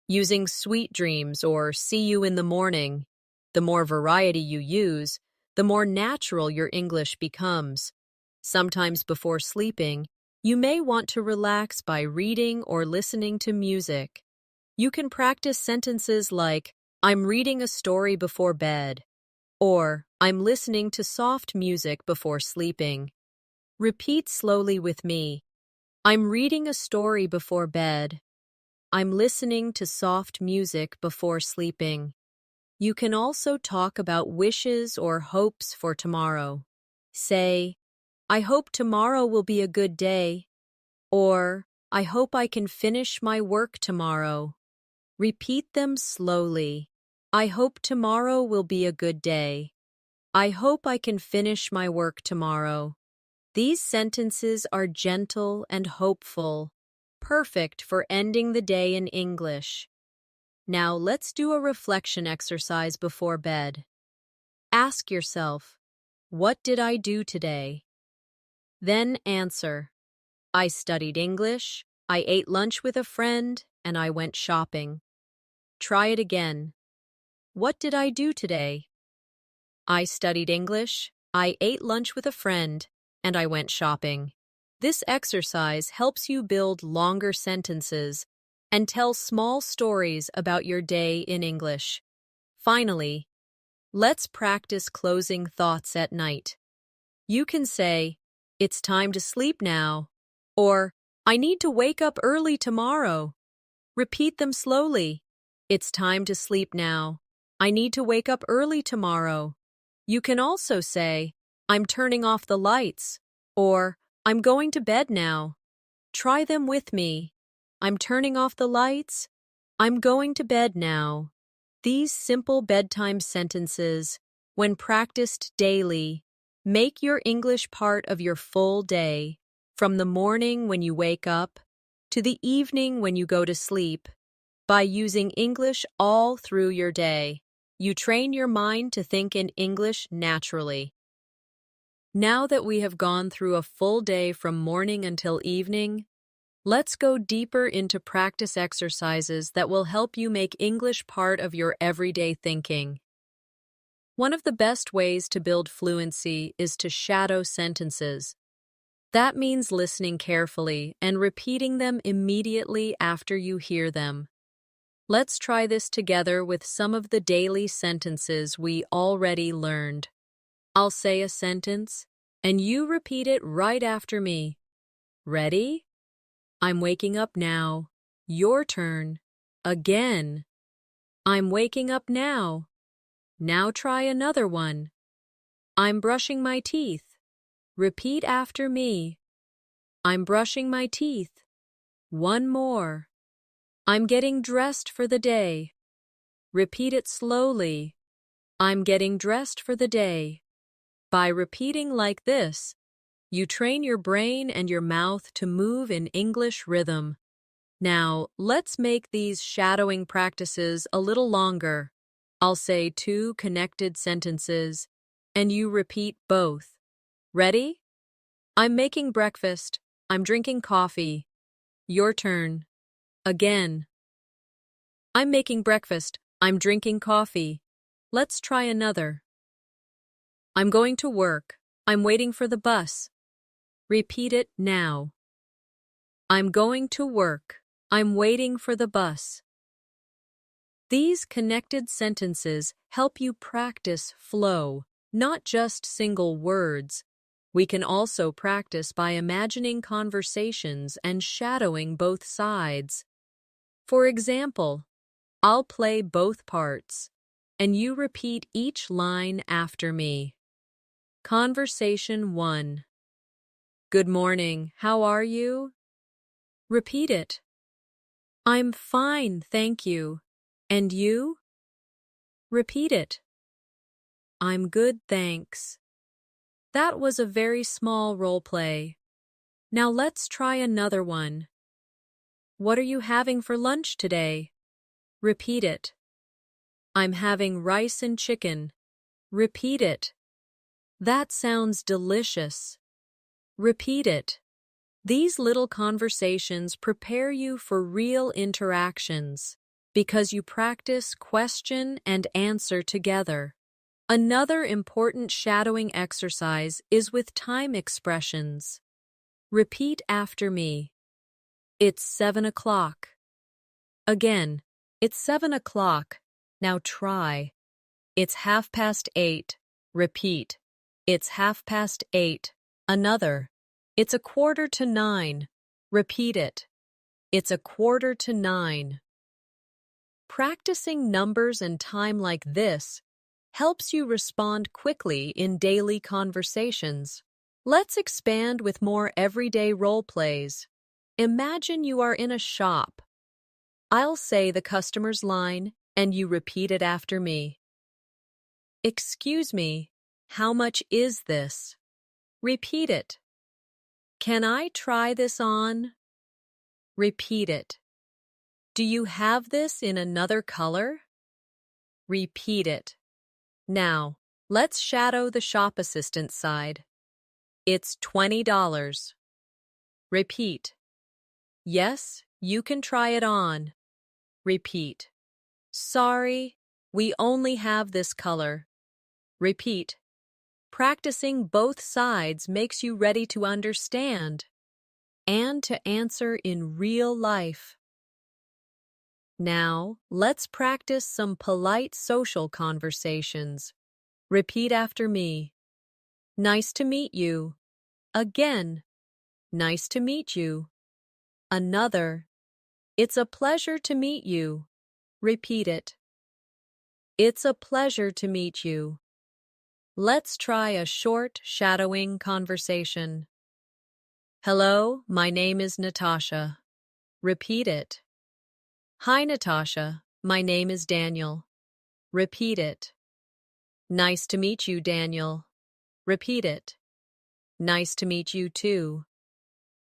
Using sweet dreams or see you in the morning. The more variety you use, the more natural your English becomes. Sometimes before sleeping, you may want to relax by reading or listening to music. You can practice sentences like, I'm reading a story before bed, or I'm listening to soft music before sleeping. Repeat slowly with me. I'm reading a story before bed. I'm listening to soft music before sleeping. You can also talk about wishes or hopes for tomorrow. Say, I hope tomorrow will be a good day, or I hope I can finish my work tomorrow. Repeat them slowly. I hope tomorrow will be a good day. I hope I can finish my work tomorrow. These sentences are gentle and hopeful, perfect for ending the day in English. Now let's do a reflection exercise before bed. Ask yourself, what did I do today? Then answer, I studied English, I ate lunch with a friend, and I went shopping. Try it again. What did I do today? I studied English, I ate lunch with a friend, and I went shopping. This exercise helps you build longer sentences and tell small stories about your day in English. Finally, let's practice closing thoughts at night. You can say, it's time to sleep now, or I need to wake up early tomorrow. Repeat them slowly. It's time to sleep now. I need to wake up early tomorrow. You can also say, I'm turning off the lights, or I'm going to bed now. Try them with me. I'm turning off the lights. I'm going to bed now. These simple bedtime sentences, when practiced daily, make your English part of your full day, from the morning when you wake up to the evening when you go to sleep. By using English all through your day, you train your mind to think in English naturally. Now that we have gone through a full day from morning until evening, let's go deeper into practice exercises that will help you make English part of your everyday thinking. One of the best ways to build fluency is to shadow sentences. That means listening carefully and repeating them immediately after you hear them. Let's try this together with some of the daily sentences we already learned. I'll say a sentence, and you repeat it right after me. Ready? I'm waking up now. Your turn. Again. I'm waking up now. Now try another one. I'm brushing my teeth. Repeat after me. I'm brushing my teeth. One more. I'm getting dressed for the day. Repeat it slowly. I'm getting dressed for the day. By repeating like this, you train your brain and your mouth to move in English rhythm. Now, let's make these shadowing practices a little longer. I'll say 2 connected sentences, and you repeat both. Ready? I'm making breakfast. I'm drinking coffee. Your turn. Again. I'm making breakfast. I'm drinking coffee. Let's try another. I'm going to work. I'm waiting for the bus. Repeat it now. I'm going to work. I'm waiting for the bus. These connected sentences help you practice flow, not just single words. We can also practice by imagining conversations and shadowing both sides. For example, I'll play both parts, and you repeat each line after me. Conversation 1. Good morning, how are you? Repeat it. I'm fine, thank you. And you? Repeat it. I'm good, thanks. That was a very small role play. Now let's try another one. What are you having for lunch today? Repeat it. I'm having rice and chicken. Repeat it. That sounds delicious. Repeat it. These little conversations prepare you for real interactions because you practice question and answer together. Another important shadowing exercise is with time expressions. Repeat after me. It's 7 o'clock. Again, it's 7 o'clock. Now try. It's 8:30. Repeat. It's 8:30. Another. It's 8:45. Repeat it. It's 8:45. Practicing numbers and time like this helps you respond quickly in daily conversations. Let's expand with more everyday role plays. Imagine you are in a shop. I'll say the customer's line, and you repeat it after me. Excuse me, how much is this? Repeat it. Can I try this on? Repeat it. Do you have this in another color? Repeat it. Now, let's shadow the shop assistant side. It's $20. Repeat. Yes, you can try it on. Repeat. Sorry, we only have this color. Repeat. Practicing both sides makes you ready to understand and to answer in real life. Now, let's practice some polite social conversations. Repeat after me. Nice to meet you. Again. Nice to meet you. Another. It's a pleasure to meet you. Repeat it. It's a pleasure to meet you. Let's try a short, shadowing conversation. Hello, my name is Natasha. Repeat it. Hi, Natasha. My name is Daniel. Repeat it. Nice to meet you, Daniel. Repeat it. Nice to meet you, too.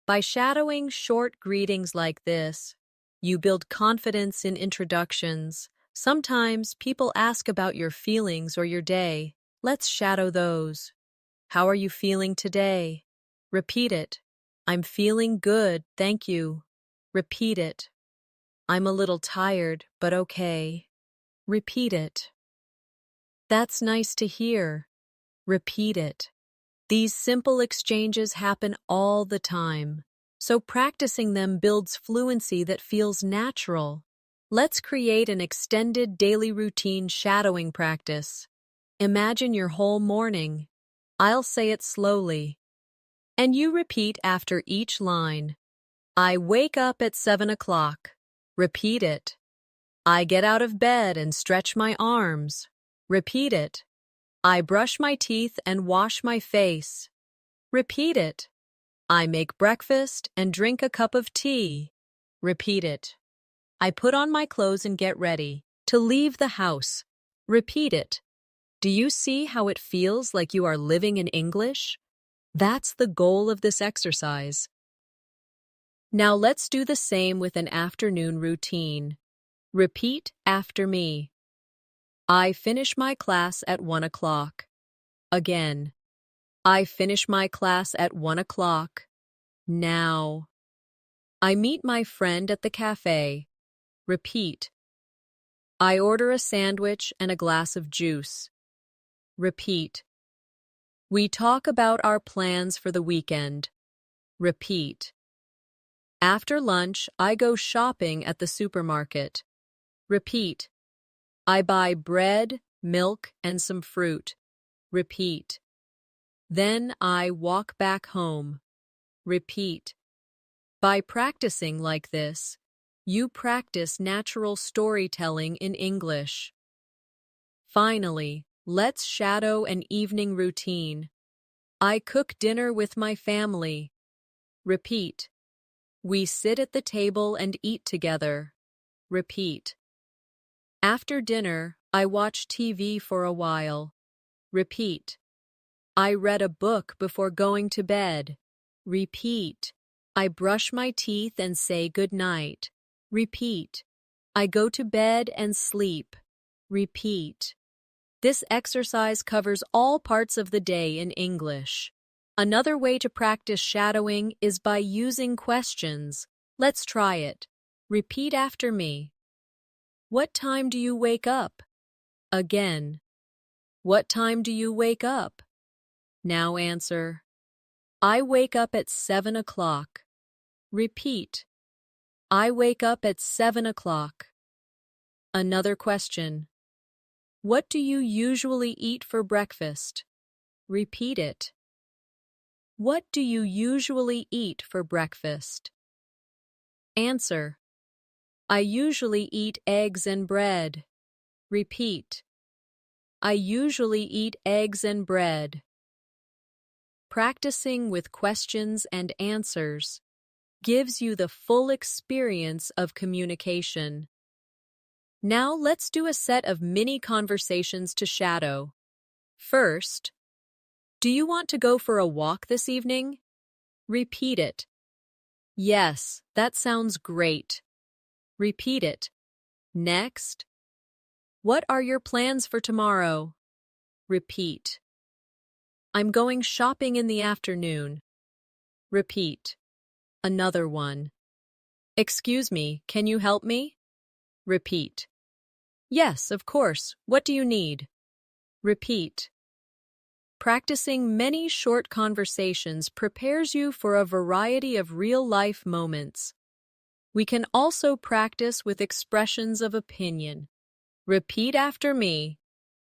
By shadowing short greetings like this, you build confidence in introductions. Sometimes people ask about your feelings or your day. Let's shadow those. How are you feeling today? Repeat it. I'm feeling good, thank you. Repeat it. I'm a little tired, but okay. Repeat it. That's nice to hear. Repeat it. These simple exchanges happen all the time, so practicing them builds fluency that feels natural. Let's create an extended daily routine shadowing practice. Imagine your whole morning. I'll say it slowly, and you repeat after each line. I wake up at 7 o'clock. Repeat it. I get out of bed and stretch my arms. Repeat it. I brush my teeth and wash my face. Repeat it. I make breakfast and drink a cup of tea. Repeat it. I put on my clothes and get ready to leave the house. Repeat it. Do you see how it feels like you are living in English? That's the goal of this exercise. Now let's do the same with an afternoon routine. Repeat after me. I finish my class at 1 o'clock. Again. I finish my class at 1 o'clock. Now. I meet my friend at the cafe. Repeat. I order a sandwich and a glass of juice. Repeat. We talk about our plans for the weekend. Repeat. After lunch, I go shopping at the supermarket. Repeat. I buy bread, milk, and some fruit. Repeat. Then I walk back home. Repeat. By practicing like this, you practice natural storytelling in English. Finally, let's shadow an evening routine. I cook dinner with my family. Repeat. We sit at the table and eat together. Repeat. After dinner, I watch TV for a while. Repeat. I read a book before going to bed. Repeat. I brush my teeth and say good night. Repeat. I go to bed and sleep. Repeat. This exercise covers all parts of the day in English. Another way to practice shadowing is by using questions. Let's try it. Repeat after me. What time do you wake up? Again. What time do you wake up? Now answer. I wake up at 7 o'clock. Repeat. I wake up at 7 o'clock. Another question. What do you usually eat for breakfast? Repeat it. What do you usually eat for breakfast? Answer. I usually eat eggs and bread. Repeat. I usually eat eggs and bread. Practicing with questions and answers gives you the full experience of communication. Now let's do a set of mini conversations to shadow. First, do you want to go for a walk this evening? Repeat it. Yes, that sounds great. Repeat it. Next, what are your plans for tomorrow? Repeat. I'm going shopping in the afternoon. Repeat. Another one. Excuse me, can you help me? Repeat. Yes, of course. What do you need? Repeat. Practicing many short conversations prepares you for a variety of real-life moments. We can also practice with expressions of opinion. Repeat after me.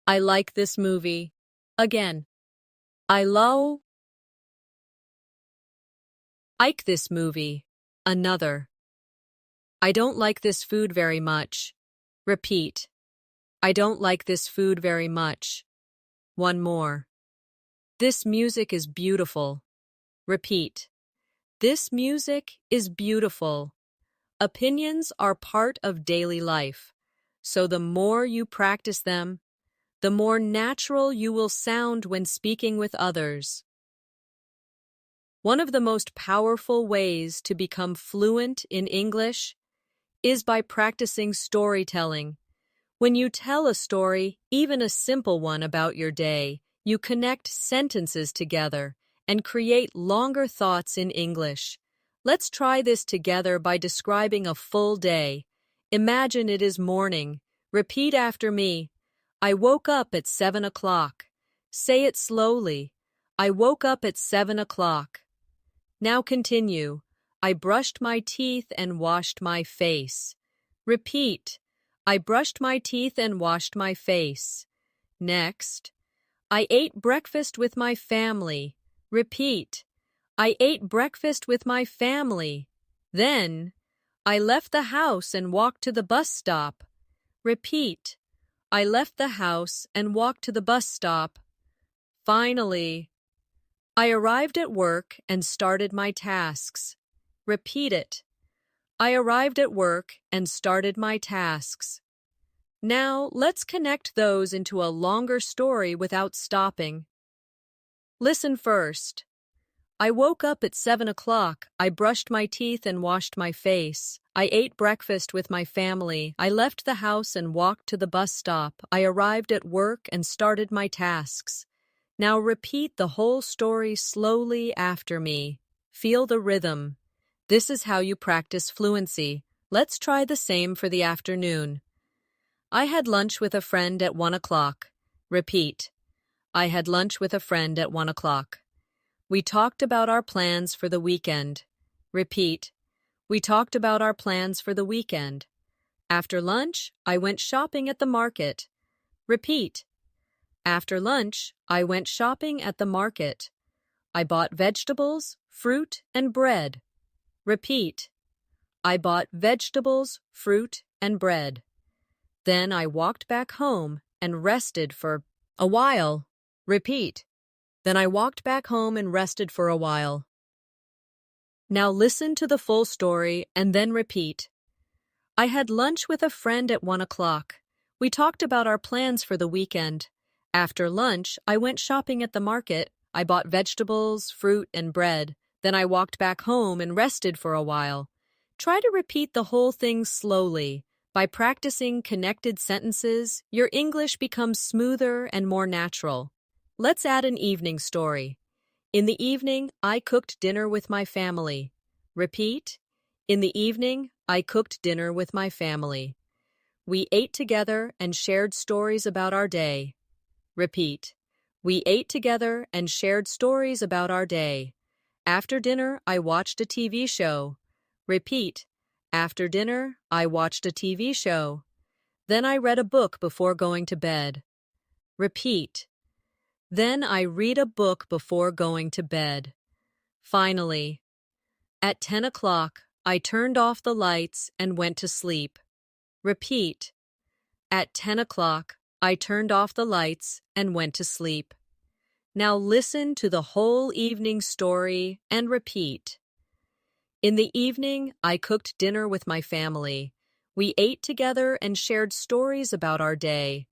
I like this movie. Again. I like this movie. Another. I don't like this food very much. Repeat. I don't like this food very much. One more. This music is beautiful. Repeat. This music is beautiful. Opinions are part of daily life, so the more you practice them, the more natural you will sound when speaking with others. One of the most powerful ways to become fluent in English is by practicing storytelling. When you tell a story, even a simple one about your day, you connect sentences together and create longer thoughts in English. Let's try this together by describing a full day. Imagine it is morning. Repeat after me. I woke up at 7 o'clock. Say it slowly. I woke up at 7 o'clock. Now continue. I brushed my teeth and washed my face. Repeat. I brushed my teeth and washed my face. Next. I ate breakfast with my family. Repeat. I ate breakfast with my family. Then, I left the house and walked to the bus stop. Repeat. I left the house and walked to the bus stop. Finally, I arrived at work and started my tasks. Repeat it. I arrived at work and started my tasks. Now, let's connect those into a longer story without stopping. Listen first. I woke up at 7 o'clock. I brushed my teeth and washed my face. I ate breakfast with my family. I left the house and walked to the bus stop. I arrived at work and started my tasks. Now repeat the whole story slowly after me. Feel the rhythm. This is how you practice fluency. Let's try the same for the afternoon. I had lunch with a friend at 1 o'clock. Repeat. I had lunch with a friend at 1 o'clock. We talked about our plans for the weekend. Repeat. We talked about our plans for the weekend. After lunch, I went shopping at the market. Repeat. After lunch, I went shopping at the market. I bought vegetables, fruit, and bread. Repeat. I bought vegetables, fruit, and bread. Then I walked back home and rested for a while. Repeat. Then I walked back home and rested for a while. Now listen to the full story and then repeat. I had lunch with a friend at 1 o'clock. We talked about our plans for the weekend. After lunch, I went shopping at the market. I bought vegetables, fruit, and bread. Then I walked back home and rested for a while. Try to repeat the whole thing slowly. By practicing connected sentences, your English becomes smoother and more natural. Let's add an evening story. In the evening, I cooked dinner with my family. Repeat. In the evening, I cooked dinner with my family. We ate together and shared stories about our day. Repeat. We ate together and shared stories about our day. After dinner, I watched a TV show. Repeat. After dinner, I watched a TV show. Then I read a book before going to bed. Repeat. Then I read a book before going to bed. Finally, at 10 o'clock, I turned off the lights and went to sleep. Repeat. At 10 o'clock, I turned off the lights and went to sleep. Now listen to the whole evening story and repeat. In the evening, I cooked dinner with my family. We ate together and shared stories about our day.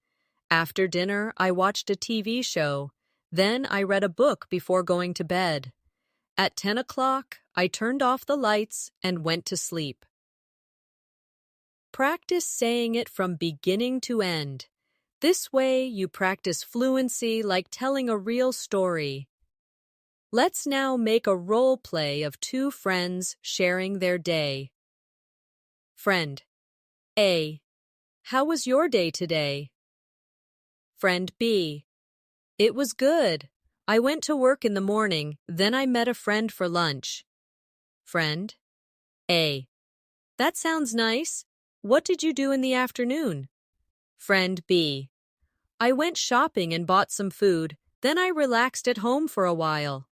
After dinner, I watched a TV show. Then I read a book before going to bed. At 10 o'clock, I turned off the lights and went to sleep. Practice saying it from beginning to end. This way, you practice fluency like telling a real story. Let's now make a role play of two friends sharing their day. Friend A. How was your day today? Friend B. It was good. I went to work in the morning, then I met a friend for lunch. Friend A. That sounds nice. What did you do in the afternoon? Friend B. I went shopping and bought some food, then I relaxed at home for a while.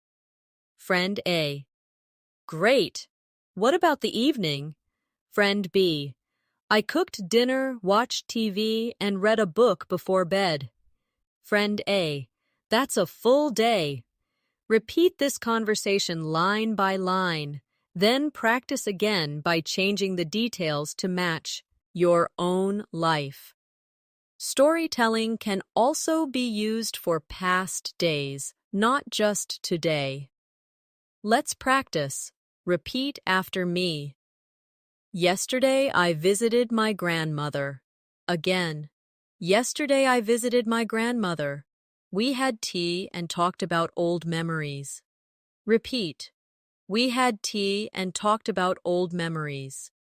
Friend A. Great. What about the evening? Friend B. I cooked dinner, watched TV, and read a book before bed. Friend A. That's a full day. Repeat this conversation line by line, then practice again by changing the details to match your own life. Storytelling can also be used for past days, not just today. Let's practice. Repeat after me. Yesterday I visited my grandmother. Again. Yesterday I visited my grandmother. We had tea and talked about old memories. Repeat. We had tea and talked about old memories.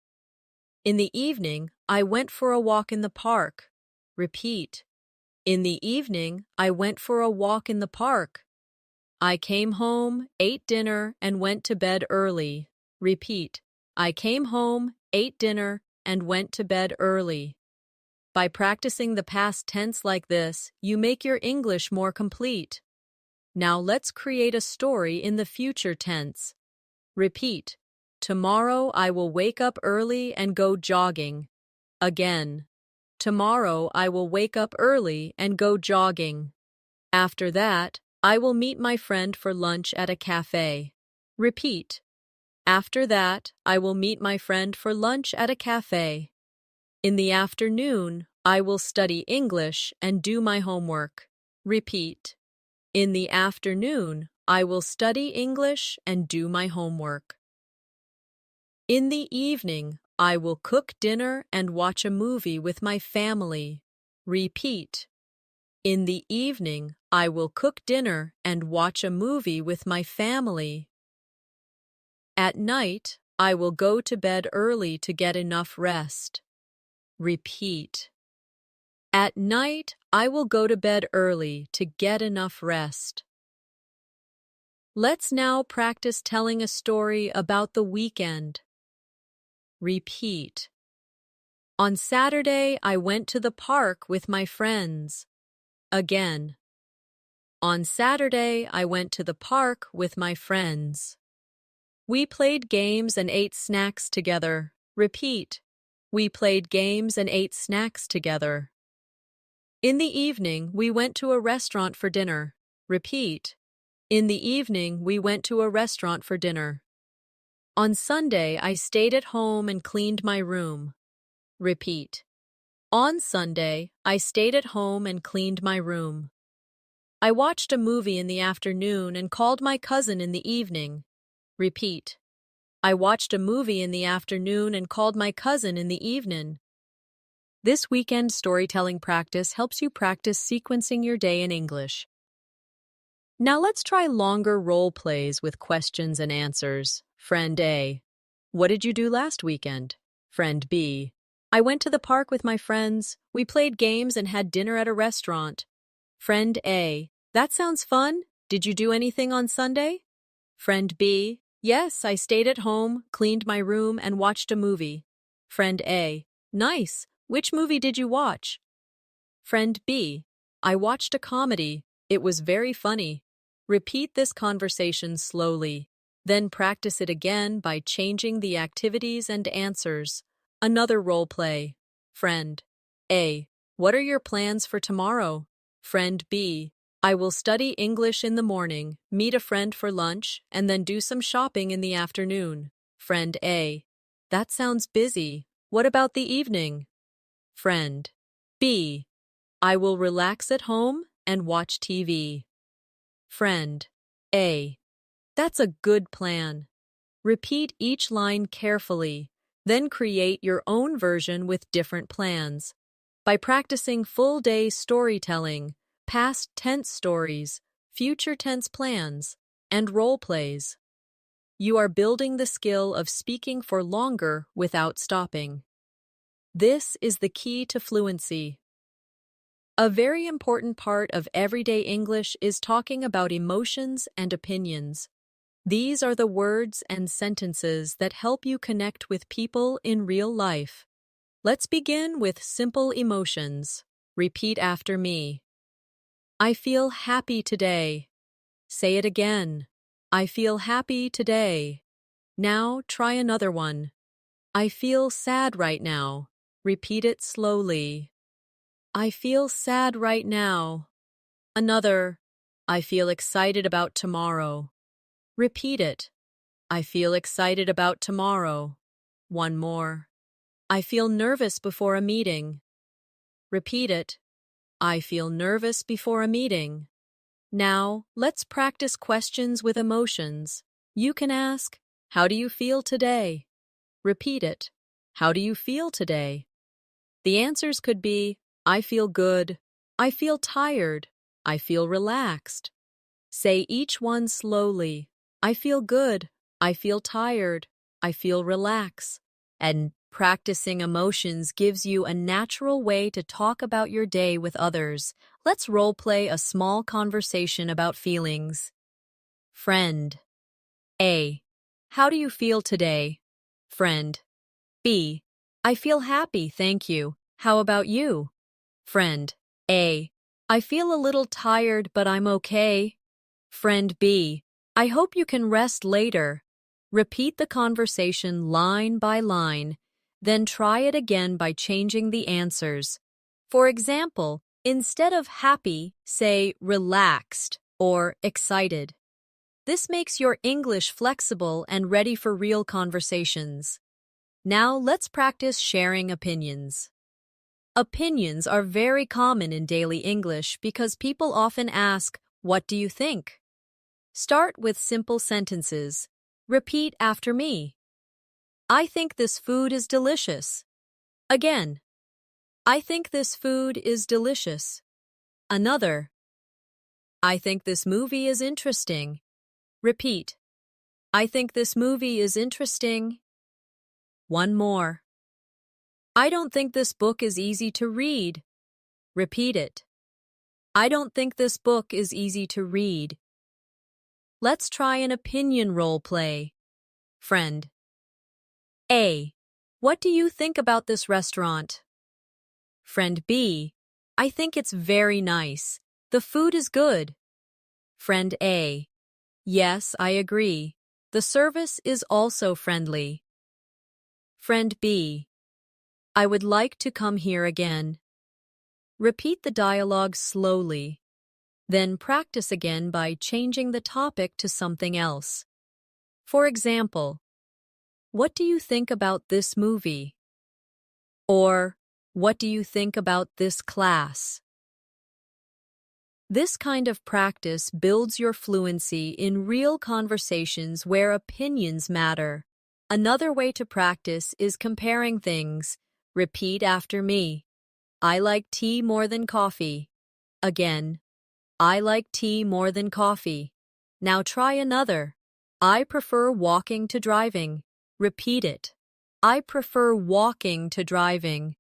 In the evening, I went for a walk in the park. Repeat. In the evening, I went for a walk in the park. I came home, ate dinner, and went to bed early. Repeat. I came home, ate dinner, and went to bed early. By practicing the past tense like this, you make your English more complete. Now let's create a story in the future tense. Repeat. Tomorrow I will wake up early and go jogging. Again. Tomorrow I will wake up early and go jogging. After that, I will meet my friend for lunch at a cafe. Repeat. After that, I will meet my friend for lunch at a cafe. In the afternoon, I will study English and do my homework. Repeat. In the afternoon, I will study English and do my homework. In the evening, I will cook dinner and watch a movie with my family. Repeat. In the evening, I will cook dinner and watch a movie with my family. At night, I will go to bed early to get enough rest. Repeat. At night, I will go to bed early to get enough rest. Let's now practice telling a story about the weekend. Repeat. On Saturday, I went to the park with my friends. Again. On Saturday, I went to the park with my friends. We played games and ate snacks together. Repeat. We played games and ate snacks together. In the evening, we went to a restaurant for dinner. Repeat. In the evening, we went to a restaurant for dinner. On Sunday, I stayed at home and cleaned my room. Repeat. On Sunday, I stayed at home and cleaned my room. I watched a movie in the afternoon and called my cousin in the evening. Repeat. I watched a movie in the afternoon and called my cousin in the evening. This weekend storytelling practice helps you practice sequencing your day in English. Now let's try longer role plays with questions and answers. Friend A. What did you do last weekend? Friend B. I went to the park with my friends. We played games and had dinner at a restaurant. Friend A. That sounds fun. Did you do anything on Sunday? Friend B. Yes, I stayed at home, cleaned my room, and watched a movie. Friend A. Nice. Which movie did you watch? Friend B. I watched a comedy. It was very funny. Repeat this conversation slowly. Then practice it again by changing the activities and answers. Another role play. Friend A. What are your plans for tomorrow? Friend B. I will study English in the morning, meet a friend for lunch, and then do some shopping in the afternoon. Friend A. That sounds busy. What about the evening? Friend B. I will relax at home and watch TV. Friend A. That's a good plan. Repeat each line carefully, then create your own version with different plans. By practicing full-day storytelling, past tense stories, future tense plans, and role plays, you are building the skill of speaking for longer without stopping. This is the key to fluency. A very important part of everyday English is talking about emotions and opinions. These are the words and sentences that help you connect with people in real life. Let's begin with simple emotions. Repeat after me. I feel happy today. Say it again. I feel happy today. Now try another one. I feel sad right now. Repeat it slowly. I feel sad right now. Another. I feel excited about tomorrow. Repeat it. I feel excited about tomorrow. One more. I feel nervous before a meeting. Repeat it. I feel nervous before a meeting. Now, let's practice questions with emotions. You can ask, how do you feel today? Repeat it. How do you feel today? The answers could be, I feel good. I feel tired. I feel relaxed. Say each one slowly. I feel good. I feel tired. I feel relaxed. And practicing emotions gives you a natural way to talk about your day with others. Let's role play a small conversation about feelings. Friend A. How do you feel today? Friend B. I feel happy, thank you. How about you? Friend A. I feel a little tired, but I'm okay. Friend B. I hope you can rest later. Repeat the conversation line by line, then try it again by changing the answers. For example, instead of happy, say relaxed or excited. This makes your English flexible and ready for real conversations. Now let's practice sharing opinions. Opinions are very common in daily English because people often ask, "What do you think?" Start with simple sentences. Repeat after me. I think this food is delicious. Again, I think this food is delicious. Another, I think this movie is interesting. Repeat. I think this movie is interesting. One more. I don't think this book is easy to read. Repeat it. I don't think this book is easy to read. Let's try an opinion role play. Friend A. What do you think about this restaurant? Friend B. I think it's very nice. The food is good. Friend A. Yes, I agree. The service is also friendly. Friend B. I would like to come here again. Repeat the dialogue slowly. Then practice again by changing the topic to something else. For example, what do you think about this movie? Or, what do you think about this class? This kind of practice builds your fluency in real conversations where opinions matter. Another way to practice is comparing things. Repeat after me. I like tea more than coffee. Again. I like tea more than coffee. Now try another. I prefer walking to driving. Repeat it. I prefer walking to driving.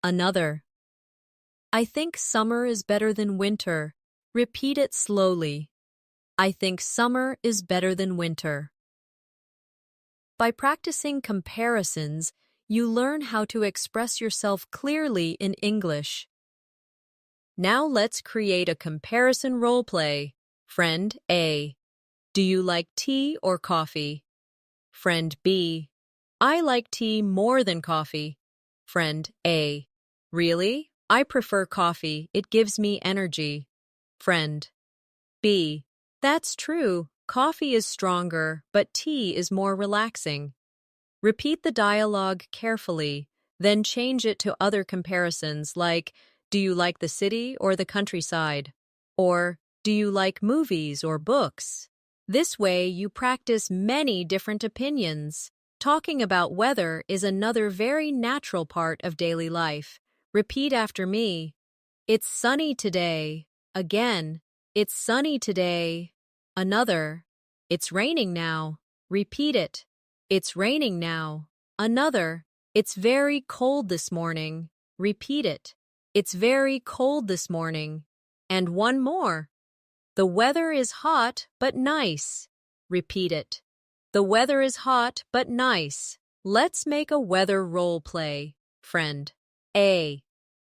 Another. I think summer is better than winter. Repeat it slowly. I think summer is better than winter. By practicing comparisons, you learn how to express yourself clearly in English. Now let's create a comparison role play. Friend A. Do you like tea or coffee? Friend B. I like tea more than coffee. Friend A. Really? I prefer coffee. It gives me energy. Friend B. That's true. Coffee is stronger, but tea is more relaxing. Repeat the dialogue carefully, then change it to other comparisons like, do you like the city or the countryside? Or, do you like movies or books? This way, you practice many different opinions. Talking about weather is another very natural part of daily life. Repeat after me. It's sunny today. Again. It's sunny today. Another. It's raining now. Repeat it. It's raining now. Another. It's very cold this morning. Repeat it. It's very cold this morning. And one more. The weather is hot but nice. Repeat it. The weather is hot but nice. Let's make a weather role play. Friend A.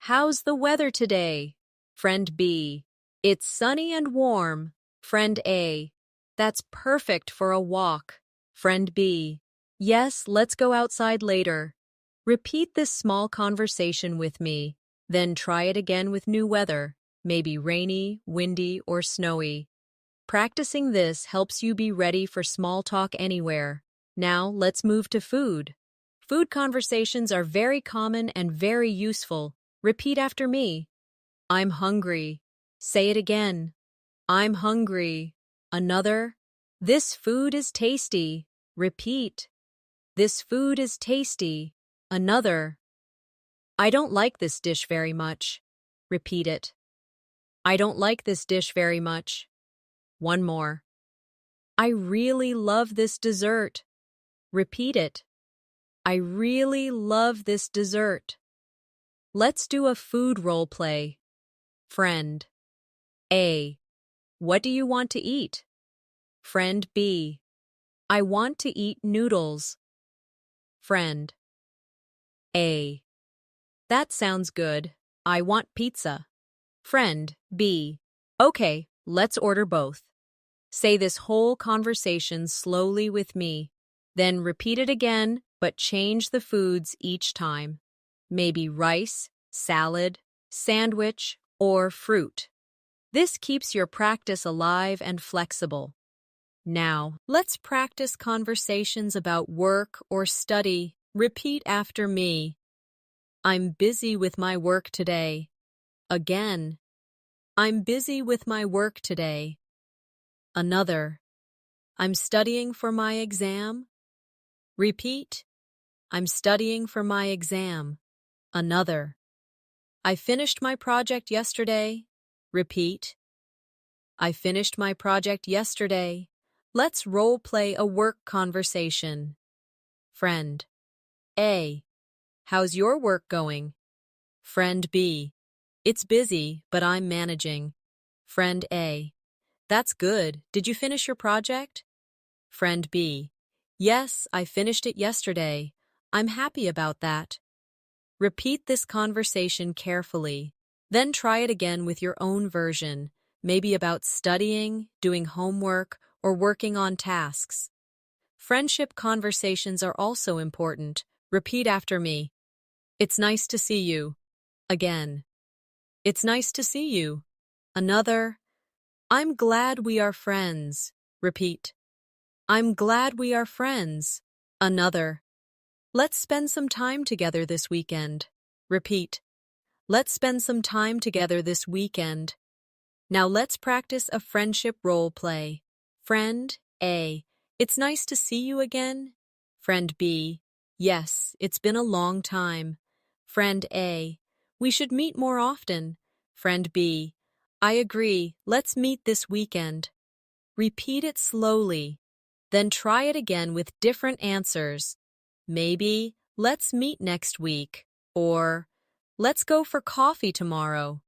How's the weather today? Friend B. It's sunny and warm. Friend A. That's perfect for a walk. Friend B. Yes, let's go outside later. Repeat this small conversation with me, then try it again with new weather, maybe rainy, windy, or snowy. Practicing this helps you be ready for small talk anywhere. Now, let's move to food. Food conversations are very common and very useful. Repeat after me. I'm hungry. Say it again. I'm hungry. Another. This food is tasty. Repeat. This food is tasty. Another. I don't like this dish very much. Repeat it. I don't like this dish very much. One more. I really love this dessert. Repeat it. I really love this dessert. Let's do a food role play. Friend A. What do you want to eat? Friend B. I want to eat noodles. Friend A. That sounds good. I want pizza. Friend B. Okay, let's order both. Say this whole conversation slowly with me. Then repeat it again, but change the foods each time. Maybe rice, salad, sandwich, or fruit. This keeps your practice alive and flexible. Now, let's practice conversations about work or study. Repeat after me. I'm busy with my work today. Again. I'm busy with my work today. Another. I'm studying for my exam. Repeat. I'm studying for my exam. Another. I finished my project yesterday. Repeat. I finished my project yesterday. Let's role play a work conversation. Friend A. How's your work going? Friend B. It's busy, but I'm managing. Friend A. That's good. Did you finish your project? Friend B. Yes, I finished it yesterday. I'm happy about that. Repeat this conversation carefully. Then try it again with your own version, maybe about studying, doing homework, or working on tasks. Friendship conversations are also important. Repeat after me. It's nice to see you. Again. It's nice to see you. Another. I'm glad we are friends. Repeat. I'm glad we are friends. Another. Let's spend some time together this weekend. Repeat. Let's spend some time together this weekend. Now let's practice a friendship role play. Friend A. It's nice to see you again. Friend B. Yes, it's been a long time. Friend A. We should meet more often. Friend B. I agree. Let's meet this weekend. Repeat it slowly. Then try it again with different answers. Maybe, let's meet next week, or let's go for coffee tomorrow.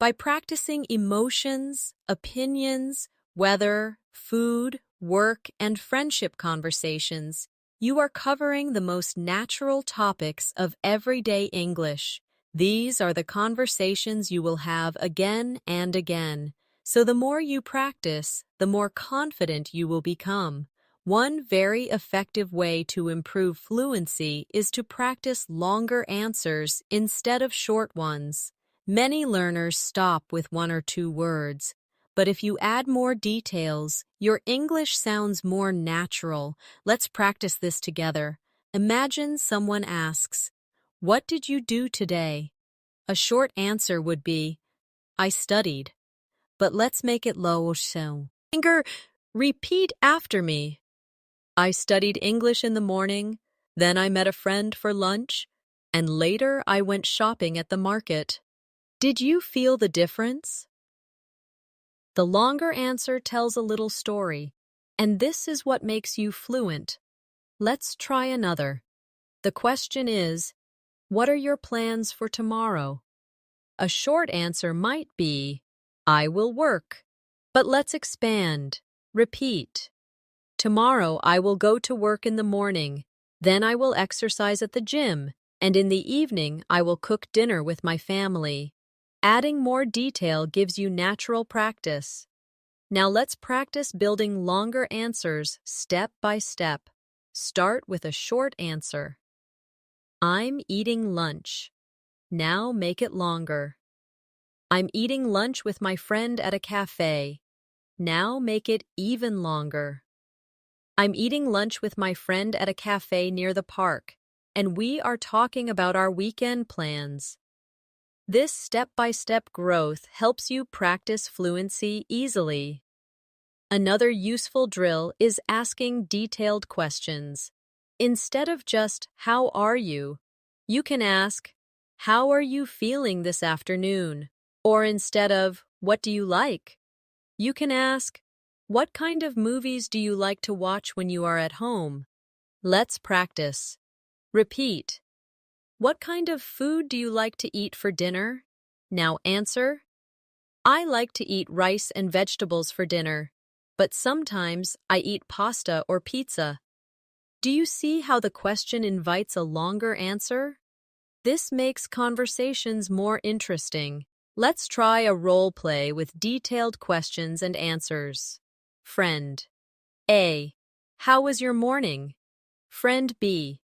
By practicing emotions, opinions, weather, food, work, and friendship conversations, you are covering the most natural topics of everyday English. These are the conversations you will have again and again. So the more you practice, the more confident you will become. One very effective way to improve fluency is to practice longer answers instead of short ones. Many learners stop with one or two words, but if you add more details, your English sounds more natural. Let's practice this together. Imagine someone asks, "What did you do today?" A short answer would be, "I studied." But let's make it low so. Repeat after me. I studied English in the morning, then I met a friend for lunch, and later I went shopping at the market. Did you feel the difference? The longer answer tells a little story, and this is what makes you fluent. Let's try another. The question is, what are your plans for tomorrow? A short answer might be, I will work. But let's expand. Repeat. Tomorrow I will go to work in the morning, then I will exercise at the gym, and in the evening I will cook dinner with my family. Adding more detail gives you natural practice. Now let's practice building longer answers step by step. Start with a short answer. I'm eating lunch. Now make it longer. I'm eating lunch with my friend at a cafe. Now make it even longer. I'm eating lunch with my friend at a cafe near the park, and we are talking about our weekend plans. This step-by-step growth helps you practice fluency easily. Another useful drill is asking detailed questions. Instead of just, "How are you?" you can ask, "How are you feeling this afternoon?" Or instead of, "What do you like?" you can ask, "What kind of movies do you like to watch when you are at home?" Let's practice. Repeat. What kind of food do you like to eat for dinner? Now answer. I like to eat rice and vegetables for dinner, but sometimes I eat pasta or pizza. Do you see how the question invites a longer answer? This makes conversations more interesting. Let's try a role play with detailed questions and answers. Friend A. How was your morning? Friend B.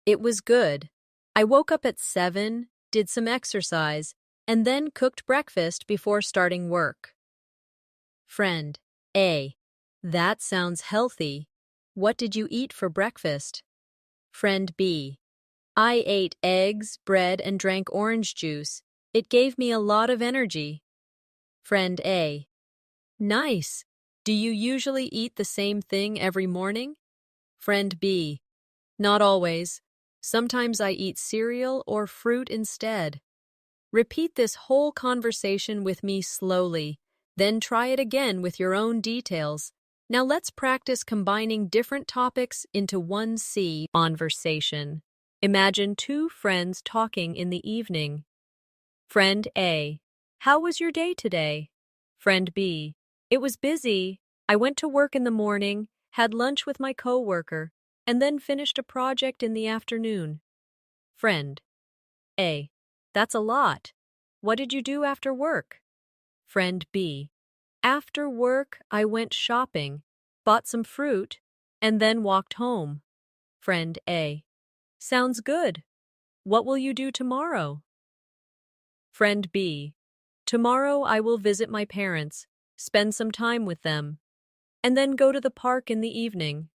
It was good. I woke up at 7, did some exercise, and then cooked breakfast before starting work. Friend A. That sounds healthy. What did you eat for breakfast? Friend B. I ate eggs, bread, and drank orange juice. It gave me a lot of energy. Friend A. Nice. Do you usually eat the same thing every morning? Friend B. Not always. Sometimes I eat cereal or fruit instead. Repeat this whole conversation with me slowly, then try it again with your own details. Now let's practice combining different topics into one conversation. Imagine two friends talking in the evening. Friend A. How was your day today? Friend B. It was busy. I went to work in the morning, had lunch with my coworker, and then finished a project in the afternoon. Friend A. That's a lot. What did you do after work? Friend B. After work, I went shopping, bought some fruit, and then walked home. Friend A. Sounds good. What will you do tomorrow? Friend B. Tomorrow I will visit my parents, spend some time with them, and then go to the park in the evening.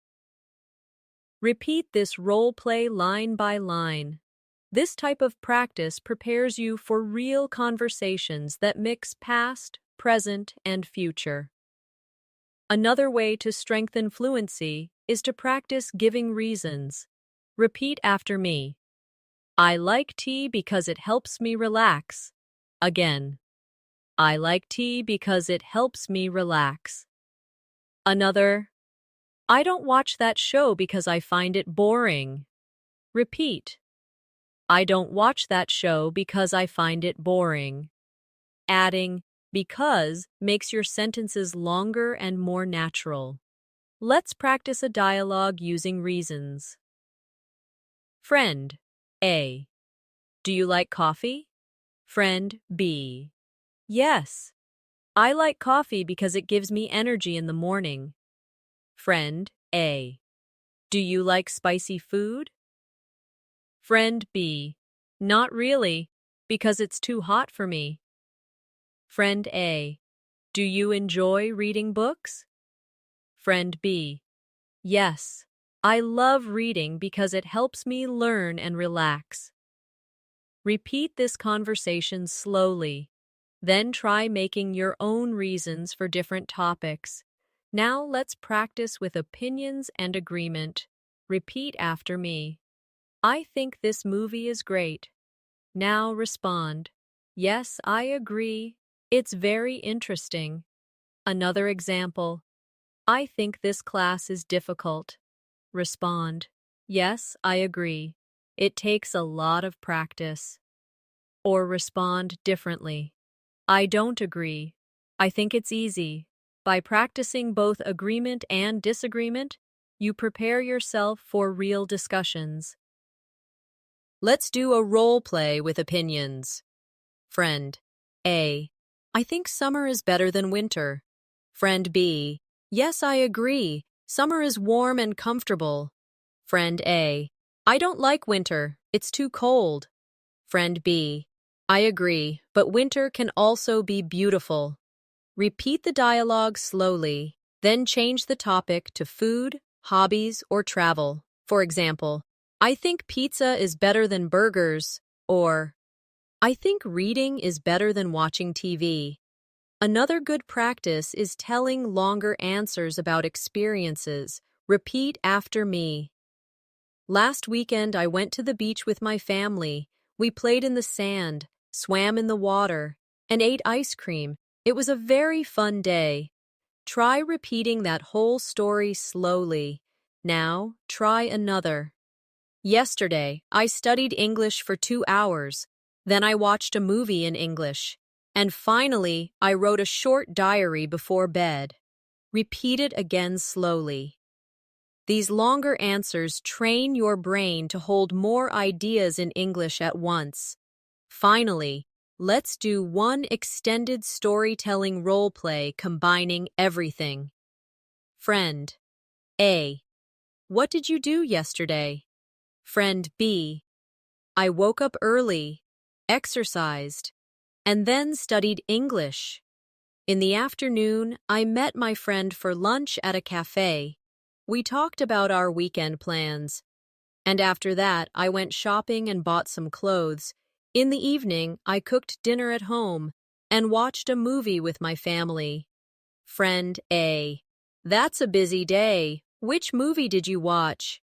Repeat this role play line by line. This type of practice prepares you for real conversations that mix past, present, and future. Another way to strengthen fluency is to practice giving reasons. Repeat after me. I like tea because it helps me relax. Again. I like tea because it helps me relax. Another. I don't watch that show because I find it boring. Repeat. I don't watch that show because I find it boring. Adding because makes your sentences longer and more natural. Let's practice a dialogue using reasons. Friend A. Do you like coffee? Friend B. Yes. I like coffee because it gives me energy in the morning. Friend A. Do you like spicy food? Friend B. Not really, because it's too hot for me. Friend A. Do you enjoy reading books? Friend B. Yes. I love reading because it helps me learn and relax. Repeat this conversation slowly. Then try making your own reasons for different topics. Now let's practice with opinions and agreement. Repeat after me. I think this movie is great. Now respond. Yes, I agree. It's very interesting. Another example. I think this class is difficult. Respond. Yes, I agree. It takes a lot of practice. Or respond differently. I don't agree. I think it's easy. By practicing both agreement and disagreement, you prepare yourself for real discussions. Let's do a role play with opinions. Friend A. I think summer is better than winter. Friend B. Yes, I agree. Summer is warm and comfortable. Friend A. I don't like winter. It's too cold. Friend B. I agree, but winter can also be beautiful. Repeat the dialogue slowly, then change the topic to food, hobbies, or travel. For example, I think pizza is better than burgers, or I think reading is better than watching TV. Another good practice is telling longer answers about experiences. Repeat after me. Last weekend, I went to the beach with my family. We played in the sand, swam in the water, and ate ice cream. It was a very fun day. Try repeating that whole story slowly. Now, try another. Yesterday, I studied English for 2 hours. Then I watched a movie in English. And finally, I wrote a short diary before bed. Repeat it again slowly. These longer answers train your brain to hold more ideas in English at once. Finally, let's do one extended storytelling role play combining everything. Friend A. What did you do yesterday? Friend B. I woke up early, exercised, and then studied English. In the afternoon, I met my friend for lunch at a cafe. We talked about our weekend plans. And after that, I went shopping and bought some clothes. In the evening, I cooked dinner at home and watched a movie with my family. Friend A. That's a busy day. Which movie did you watch?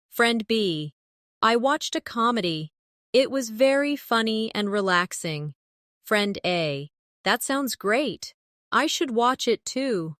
Friend B. I watched a comedy. It was very funny and relaxing. Friend A. That sounds great. I should watch it too.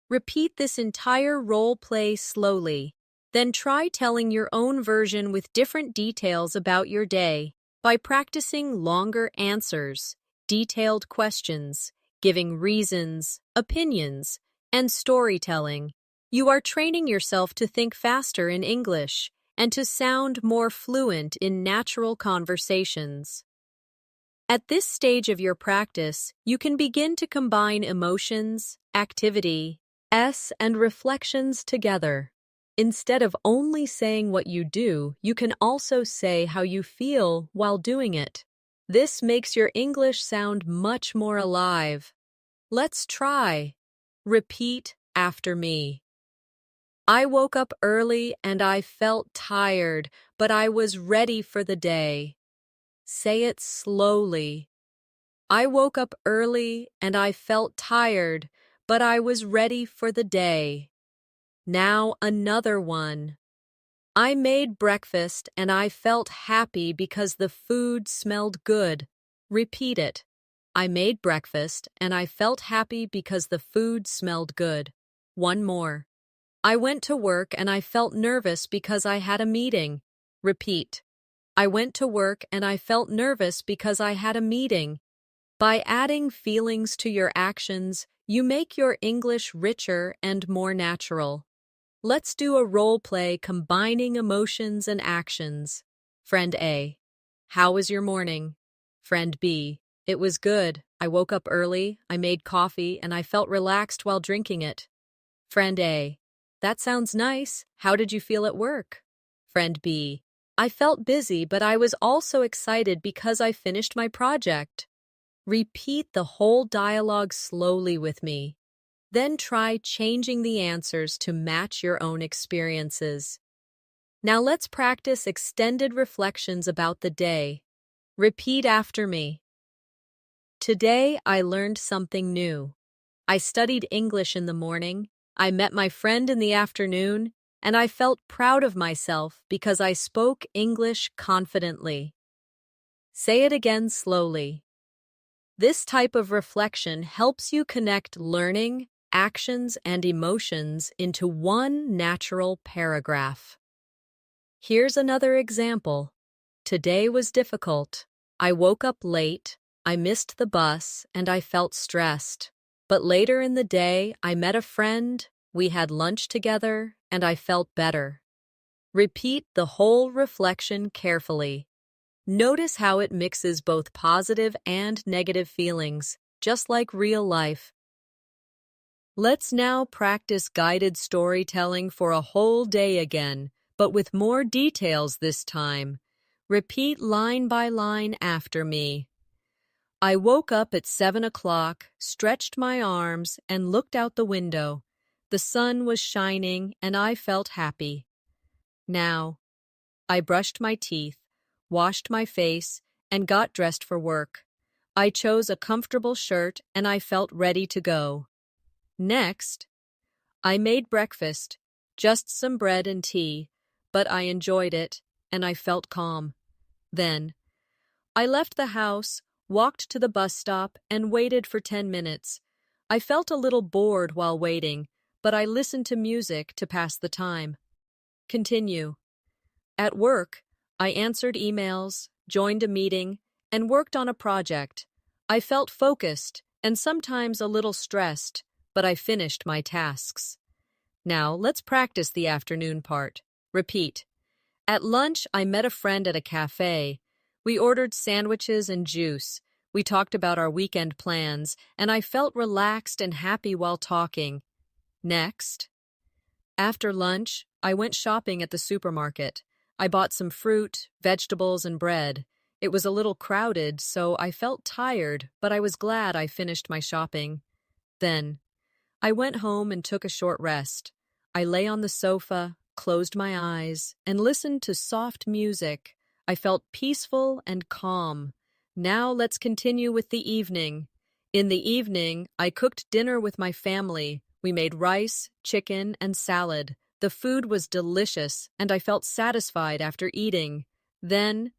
Repeat this entire role play slowly. Then try telling your own version with different details about your day by practicing longer answers, detailed questions, giving reasons, opinions, and storytelling. You are training yourself to think faster in English and to sound more fluent in natural conversations. At this stage of your practice, you can begin to combine emotions, activity, and reflections together. Instead of only saying what you do, you can also say how you feel while doing it. This makes your English sound much more alive. Let's try. Repeat after me. I woke up early and I felt tired, but I was ready for the day. Say it slowly. I woke up early and I felt tired, but I was ready for the day. Now another one. I made breakfast and I felt happy because the food smelled good. Repeat it. I made breakfast and I felt happy because the food smelled good. One more. I went to work and I felt nervous because I had a meeting. Repeat. I went to work and I felt nervous because I had a meeting. By adding feelings to your actions, you make your English richer and more natural. Let's do a role play combining emotions and actions. Friend A. How was your morning? Friend B. It was good. I woke up early, I made coffee, and I felt relaxed while drinking it. Friend A. That sounds nice. How did you feel at work? Friend B. I felt busy, but I was also excited because I finished my project. Repeat the whole dialogue slowly with me. Then try changing the answers to match your own experiences. Now let's practice extended reflections about the day. Repeat after me. Today I learned something new. I studied English in the morning, I met my friend in the afternoon, and I felt proud of myself because I spoke English confidently. Say it again slowly. This type of reflection helps you connect learning, actions, and emotions into one natural paragraph. Here's another example. Today was difficult. I woke up late, I missed the bus, and I felt stressed. But later in the day, I met a friend, we had lunch together, and I felt better. Repeat the whole reflection carefully. Notice how it mixes both positive and negative feelings, just like real life. Let's now practice guided storytelling for a whole day again, but with more details this time. Repeat line by line after me. I woke up at 7 o'clock, stretched my arms, and looked out the window. The sun was shining, and I felt happy. Now, I brushed my teeth, washed my face, and got dressed for work. I chose a comfortable shirt and I felt ready to go. Next, I made breakfast, just some bread and tea, but I enjoyed it and I felt calm. Then, I left the house, walked to the bus stop, and waited for 10 minutes. I felt a little bored while waiting, but I listened to music to pass the time. Continue. At work, I answered emails, joined a meeting, and worked on a project. I felt focused and sometimes a little stressed, but I finished my tasks. Now, let's practice the afternoon part. Repeat. At lunch, I met a friend at a cafe. We ordered sandwiches and juice. We talked about our weekend plans, and I felt relaxed and happy while talking. Next. After lunch, I went shopping at the supermarket. I bought some fruit, vegetables, and bread. It was a little crowded, so I felt tired, but I was glad I finished my shopping. Then, I went home and took a short rest. I lay on the sofa, closed my eyes, and listened to soft music. I felt peaceful and calm. Now let's continue with the evening. In the evening, I cooked dinner with my family. We made rice, chicken, and salad. The food was delicious, and I felt satisfied after eating. Then,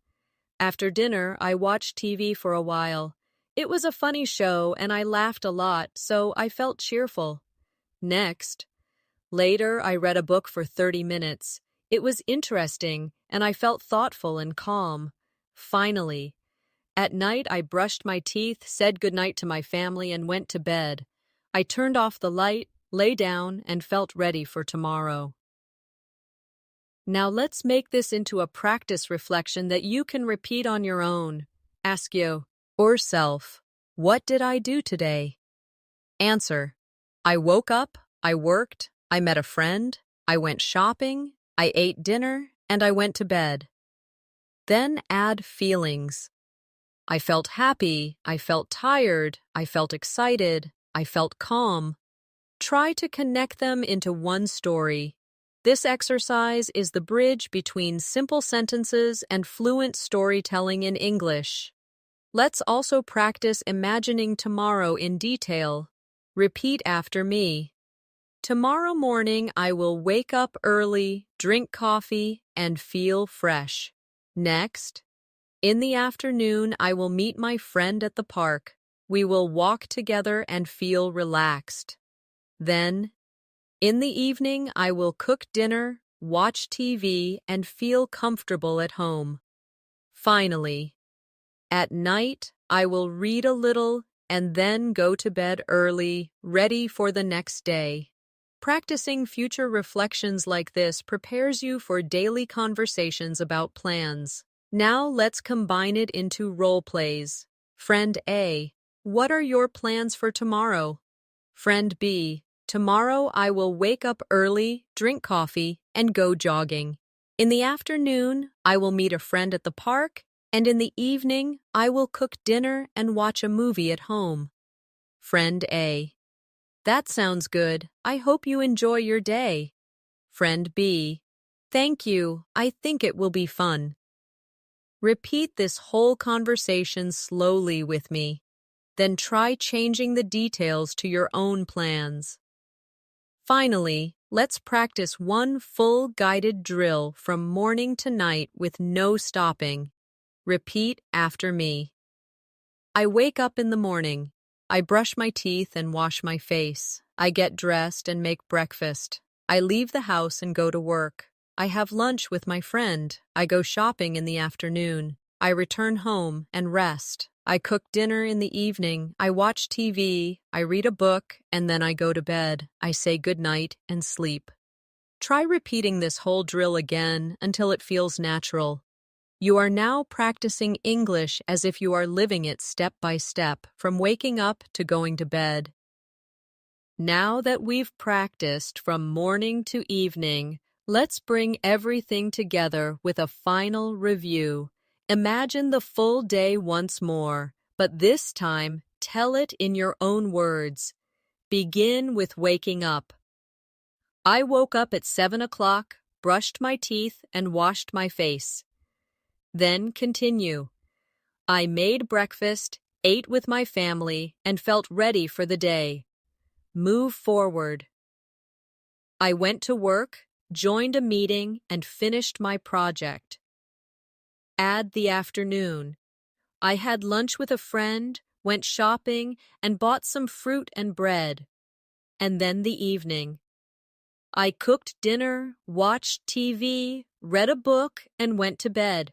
after dinner, I watched TV for a while. It was a funny show, and I laughed a lot, so I felt cheerful. Next, later, I read a book for 30 minutes. It was interesting, and I felt thoughtful and calm. Finally, at night, I brushed my teeth, said goodnight to my family, and went to bed. I turned off the light, lay down, and felt ready for tomorrow. Now let's make this into a practice reflection that you can repeat on your own. Ask yourself, what did I do today? Answer, I woke up, I worked, I met a friend, I went shopping, I ate dinner, and I went to bed. Then add feelings. I felt happy, I felt tired, I felt excited, I felt calm. Try to connect them into one story. This exercise is the bridge between simple sentences and fluent storytelling in English. Let's also practice imagining tomorrow in detail. Repeat after me. Tomorrow morning, I will wake up early, drink coffee, and feel fresh. Next, in the afternoon, I will meet my friend at the park. We will walk together and feel relaxed. Then, in the evening, I will cook dinner, watch TV, and feel comfortable at home. Finally, at night, I will read a little and then go to bed early, ready for the next day. Practicing future reflections like this prepares you for daily conversations about plans. Now let's combine it into role plays. Friend A, what are your plans for tomorrow? Friend B, tomorrow I will wake up early, drink coffee, and go jogging. In the afternoon, I will meet a friend at the park, and in the evening, I will cook dinner and watch a movie at home. Friend A, that sounds good. I hope you enjoy your day. Friend B, thank you. I think it will be fun. Repeat this whole conversation slowly with me. Then try changing the details to your own plans. Finally, let's practice one full guided drill from morning to night with no stopping. Repeat after me. I wake up in the morning. I brush my teeth and wash my face. I get dressed and make breakfast. I leave the house and go to work. I have lunch with my friend. I go shopping in the afternoon. I return home and rest. I cook dinner in the evening. I watch TV. I read a book, and then I go to bed. I say goodnight and sleep. Try repeating this whole drill again until it feels natural. You are now practicing English as if you are living it step by step, from waking up to going to bed. Now that we've practiced from morning to evening, let's bring everything together with a final review. Imagine the full day once more, but this time, tell it in your own words. Begin with waking up. I woke up at 7 o'clock, brushed my teeth, and washed my face. Then continue. I made breakfast, ate with my family, and felt ready for the day. Move forward. I went to work, joined a meeting, and finished my project. Add the afternoon. I had lunch with a friend, went shopping, and bought some fruit and bread. And then the evening. I cooked dinner, watched TV, read a book, and went to bed.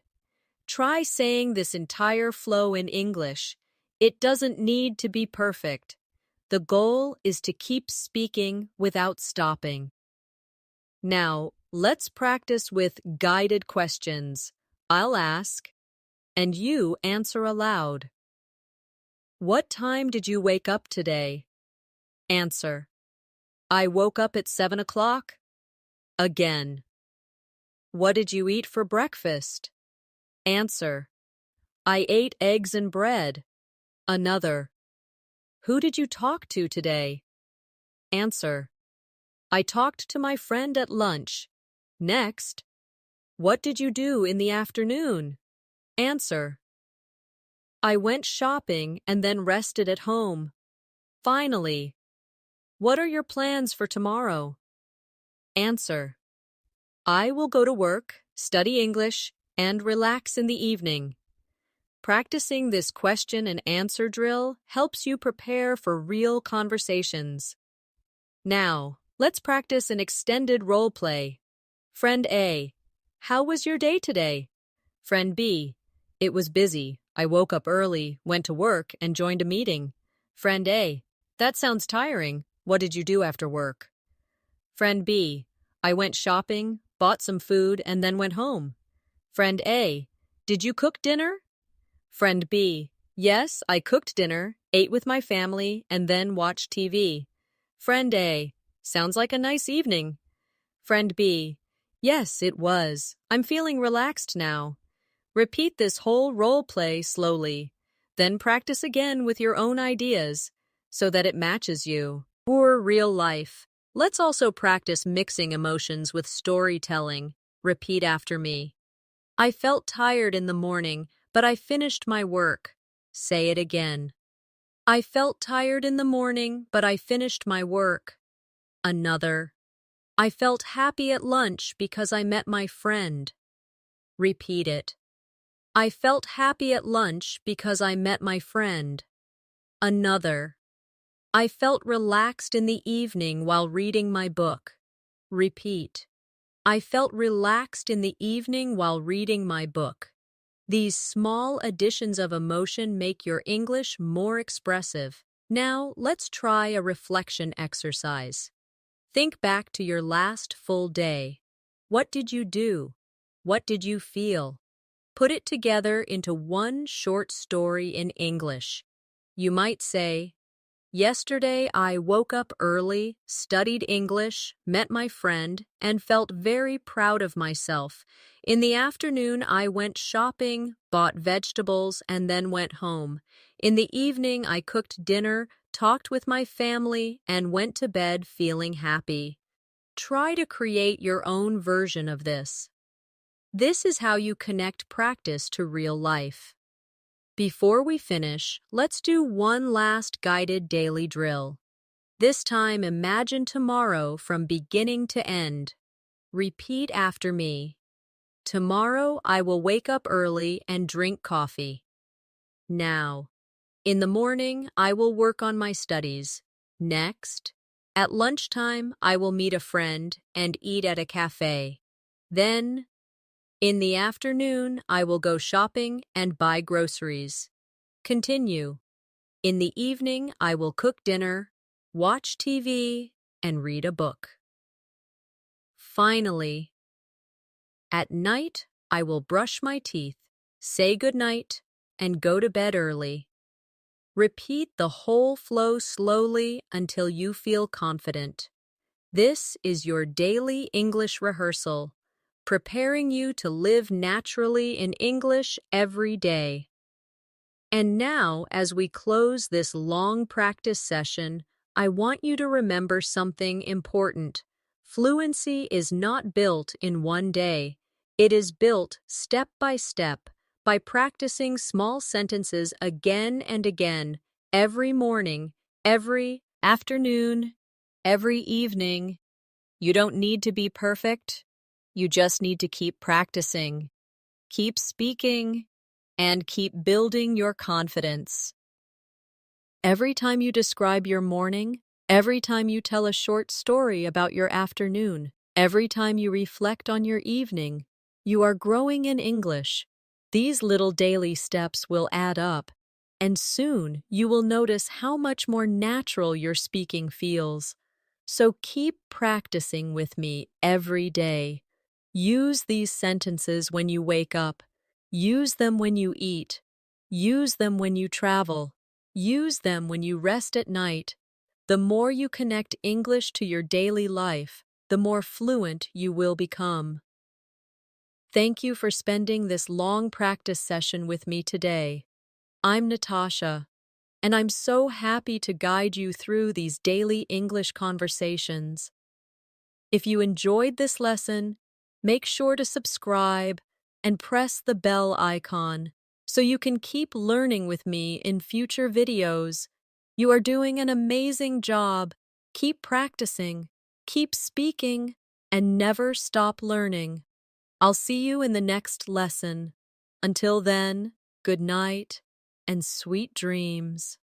Try saying this entire flow in English. It doesn't need to be perfect. The goal is to keep speaking without stopping. Now, let's practice with guided questions. I'll ask, and you answer aloud. What time did you wake up today? Answer. I woke up at 7 o'clock. Again. What did you eat for breakfast? Answer. I ate eggs and bread. Another. Who did you talk to today? Answer. I talked to my friend at lunch. Next. What did you do in the afternoon? Answer. I went shopping and then rested at home. Finally. What are your plans for tomorrow? Answer. I will go to work, study English, and relax in the evening. Practicing this question and answer drill helps you prepare for real conversations. Now, let's practice an extended role play. Friend A. How was your day today? Friend B. It was busy. I woke up early, went to work, and joined a meeting. Friend A. That sounds tiring. What did you do after work? Friend B. I went shopping, bought some food, and then went home. Friend A. Did you cook dinner? Friend B. Yes, I cooked dinner, ate with my family, and then watched TV. Friend A. Sounds like a nice evening. Friend B. Yes, it was. I'm feeling relaxed now. Repeat this whole role play slowly. Then practice again with your own ideas so that it matches you. For real life. Let's also practice mixing emotions with storytelling. Repeat after me. I felt tired in the morning, but I finished my work. Say it again. I felt tired in the morning, but I finished my work. Another. I felt happy at lunch because I met my friend. Repeat it. I felt happy at lunch because I met my friend. Another. I felt relaxed in the evening while reading my book. Repeat. I felt relaxed in the evening while reading my book. These small additions of emotion make your English more expressive. Now, let's try a reflection exercise. Think back to your last full day. What did you do? What did you feel? Put it together into one short story in English. You might say, yesterday I woke up early, studied English, met my friend, and felt very proud of myself. In the afternoon I went shopping, bought vegetables, and then went home. In the evening I cooked dinner, talked with my family, and went to bed feeling happy. Try to create your own version of this. This is how you connect practice to real life. Before we finish, let's do one last guided daily drill. This time, imagine tomorrow from beginning to end. Repeat after me. Tomorrow, I will wake up early and drink coffee. Now, in the morning, I will work on my studies. Next, at lunchtime, I will meet a friend and eat at a cafe. Then, in the afternoon, I will go shopping and buy groceries. Continue. In the evening, I will cook dinner, watch TV, and read a book. Finally, at night, I will brush my teeth, say goodnight, and go to bed early. Repeat the whole flow slowly until you feel confident. This is your daily English rehearsal, preparing you to live naturally in English every day. And now, as we close this long practice session, I want you to remember something important. Fluency is not built in one day. It is built step by step, by practicing small sentences again and again, every morning, every afternoon, every evening. You don't need to be perfect. You just need to keep practicing, keep speaking, and keep building your confidence. Every time you describe your morning, every time you tell a short story about your afternoon, every time you reflect on your evening, you are growing in English. These little daily steps will add up, and soon you will notice how much more natural your speaking feels. So keep practicing with me every day. Use these sentences when you wake up. Use them when you eat. Use them when you travel. Use them when you rest at night. The more you connect English to your daily life, the more fluent you will become. Thank you for spending this long practice session with me today. I'm Natasha, and I'm so happy to guide you through these daily English conversations. If you enjoyed this lesson, make sure to subscribe and press the bell icon so you can keep learning with me in future videos. You are doing an amazing job. Keep practicing, keep speaking, and never stop learning. I'll see you in the next lesson. Until then, good night and sweet dreams.